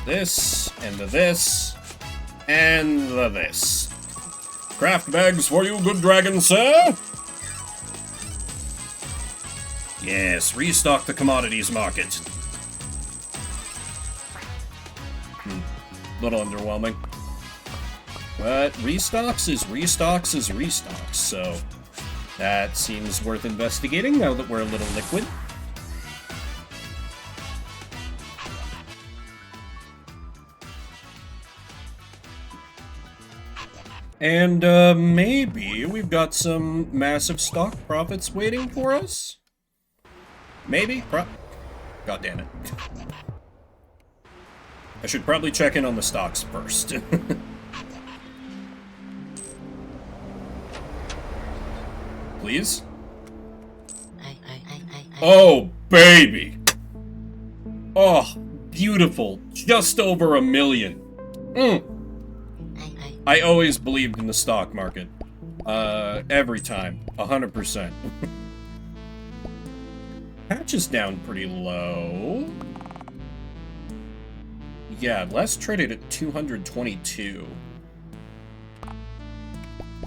This, and the this. And this. Craft bags for you, good dragon, sir. Yes, restock the commodities market. Little underwhelming. But restocks is restocks, so that seems worth investigating now that we're a little liquid. And maybe we've got some massive stock profits waiting for us? Maybe? God damn it. I should probably check in on the stocks first. Please? Oh, baby! Oh, beautiful. Just over 1 million. I always believed in the stock market. Every time. 100%. Patch is down pretty low. Yeah, last traded at 222.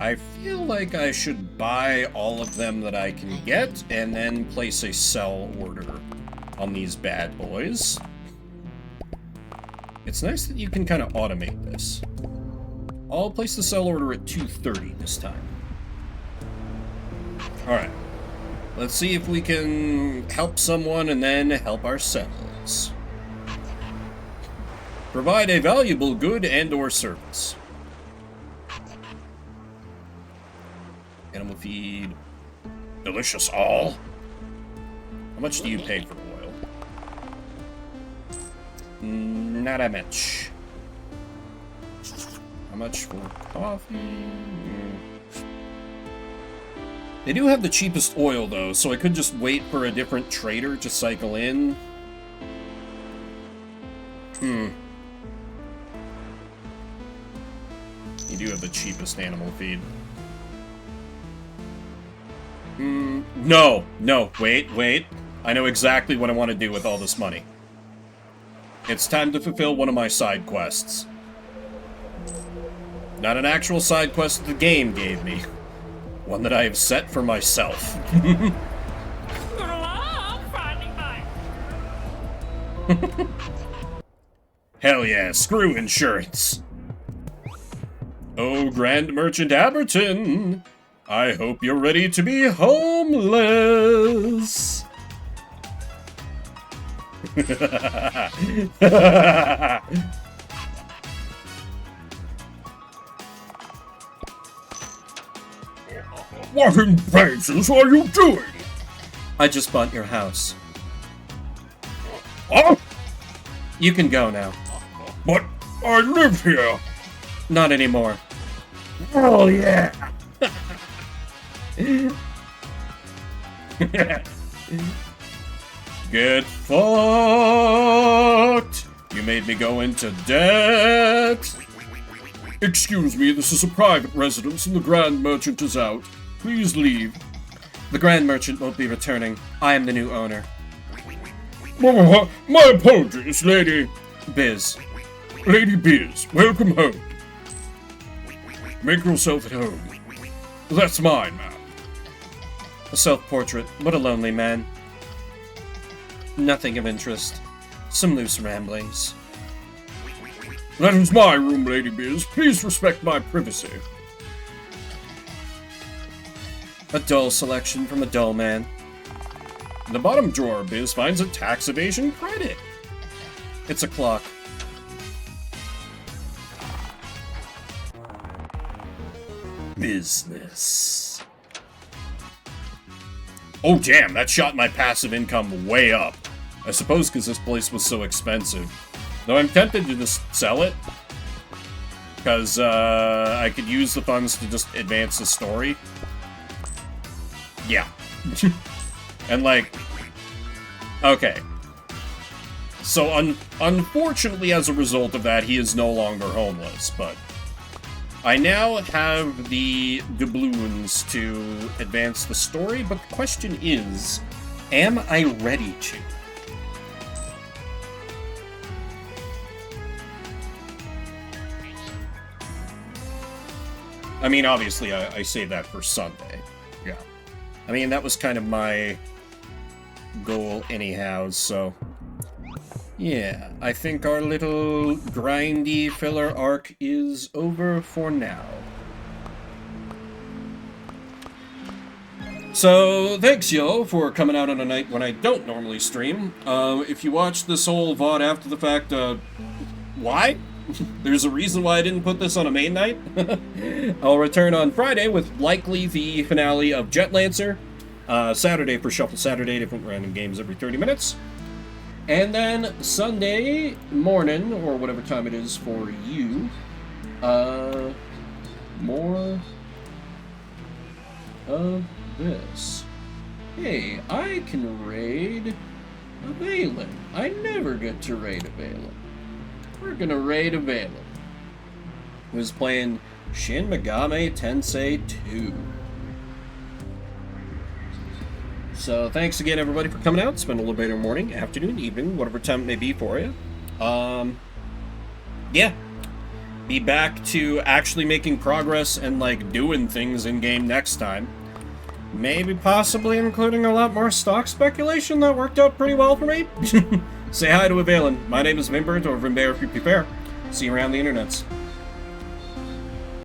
I feel like I should buy all of them that I can get, and then place a sell order on these bad boys. It's nice that you can kind of automate this. I'll place the sell order at 230 this time. Alright. Let's see if we can help someone and then help ourselves. Provide a valuable good and/or service. Animal feed. Delicious all. How much do you pay for oil? Not that much. How much for coffee? They do have the cheapest oil, though, so I could just wait for a different trader to cycle in. You do have the cheapest animal feed. No, wait. I know exactly what I want to do with all this money. It's time to fulfill one of my side quests. Not an actual side quest that the game gave me. One that I have set for myself. Hell yeah, screw insurance. Oh, Grand Merchant Aberton, I hope you're ready to be homeless. What in blazes are you doing? I just bought your house. Huh? You can go now. But I live here. Not anymore. Oh, yeah. Get fucked! You made me go into debt! Excuse me, this is a private residence and the Grand Merchant is out. Please leave. The Grand Merchant won't be returning. I am the new owner. My apologies, Lady... Biz. Lady Biz, welcome home. Make yourself at home. That's mine, ma'am. A self-portrait. What a lonely man. Nothing of interest. Some loose ramblings. That is my room, Lady Biz. Please respect my privacy. A dull selection from a dull man. In the bottom drawer, Biz finds a tax evasion credit. It's a clock. Business. Oh damn, that shot my passive income way up. I suppose because this place was so expensive. Though I'm tempted to just sell it. Because I could use the funds to just advance the story. Yeah. And like... Okay. So unfortunately as a result of that, he is no longer homeless, but... I now have the doubloons to advance the story, but the question is, am I ready to? I mean, obviously, I say that for Sunday. Yeah. I mean, that was kind of my goal anyhow, so... Yeah, I think our little grindy filler arc is over for now. So, thanks, yo, for coming out on a night when I don't normally stream. If you watch this whole VOD after the fact, why? There's a reason why I didn't put this on a main night. I'll return on Friday with likely the finale of Jetlancer. Saturday for Shuffle Saturday, different random games every 30 minutes. And then Sunday morning, or whatever time it is for you, more of this. Hey, I can raid a Valen. I never get to raid a Valen. We're gonna raid a Valen. Who's playing Shin Megami Tensei 2. So thanks again, everybody, for coming out. Spend a little bit of your morning, afternoon, evening, whatever time it may be for you. Yeah. Be back to actually making progress and, like, doing things in-game next time. Maybe possibly including a lot more stock speculation that worked out pretty well for me. Say hi to Avalen. My name is Vimbert, or Vimbear if you prefer. See you around the internets.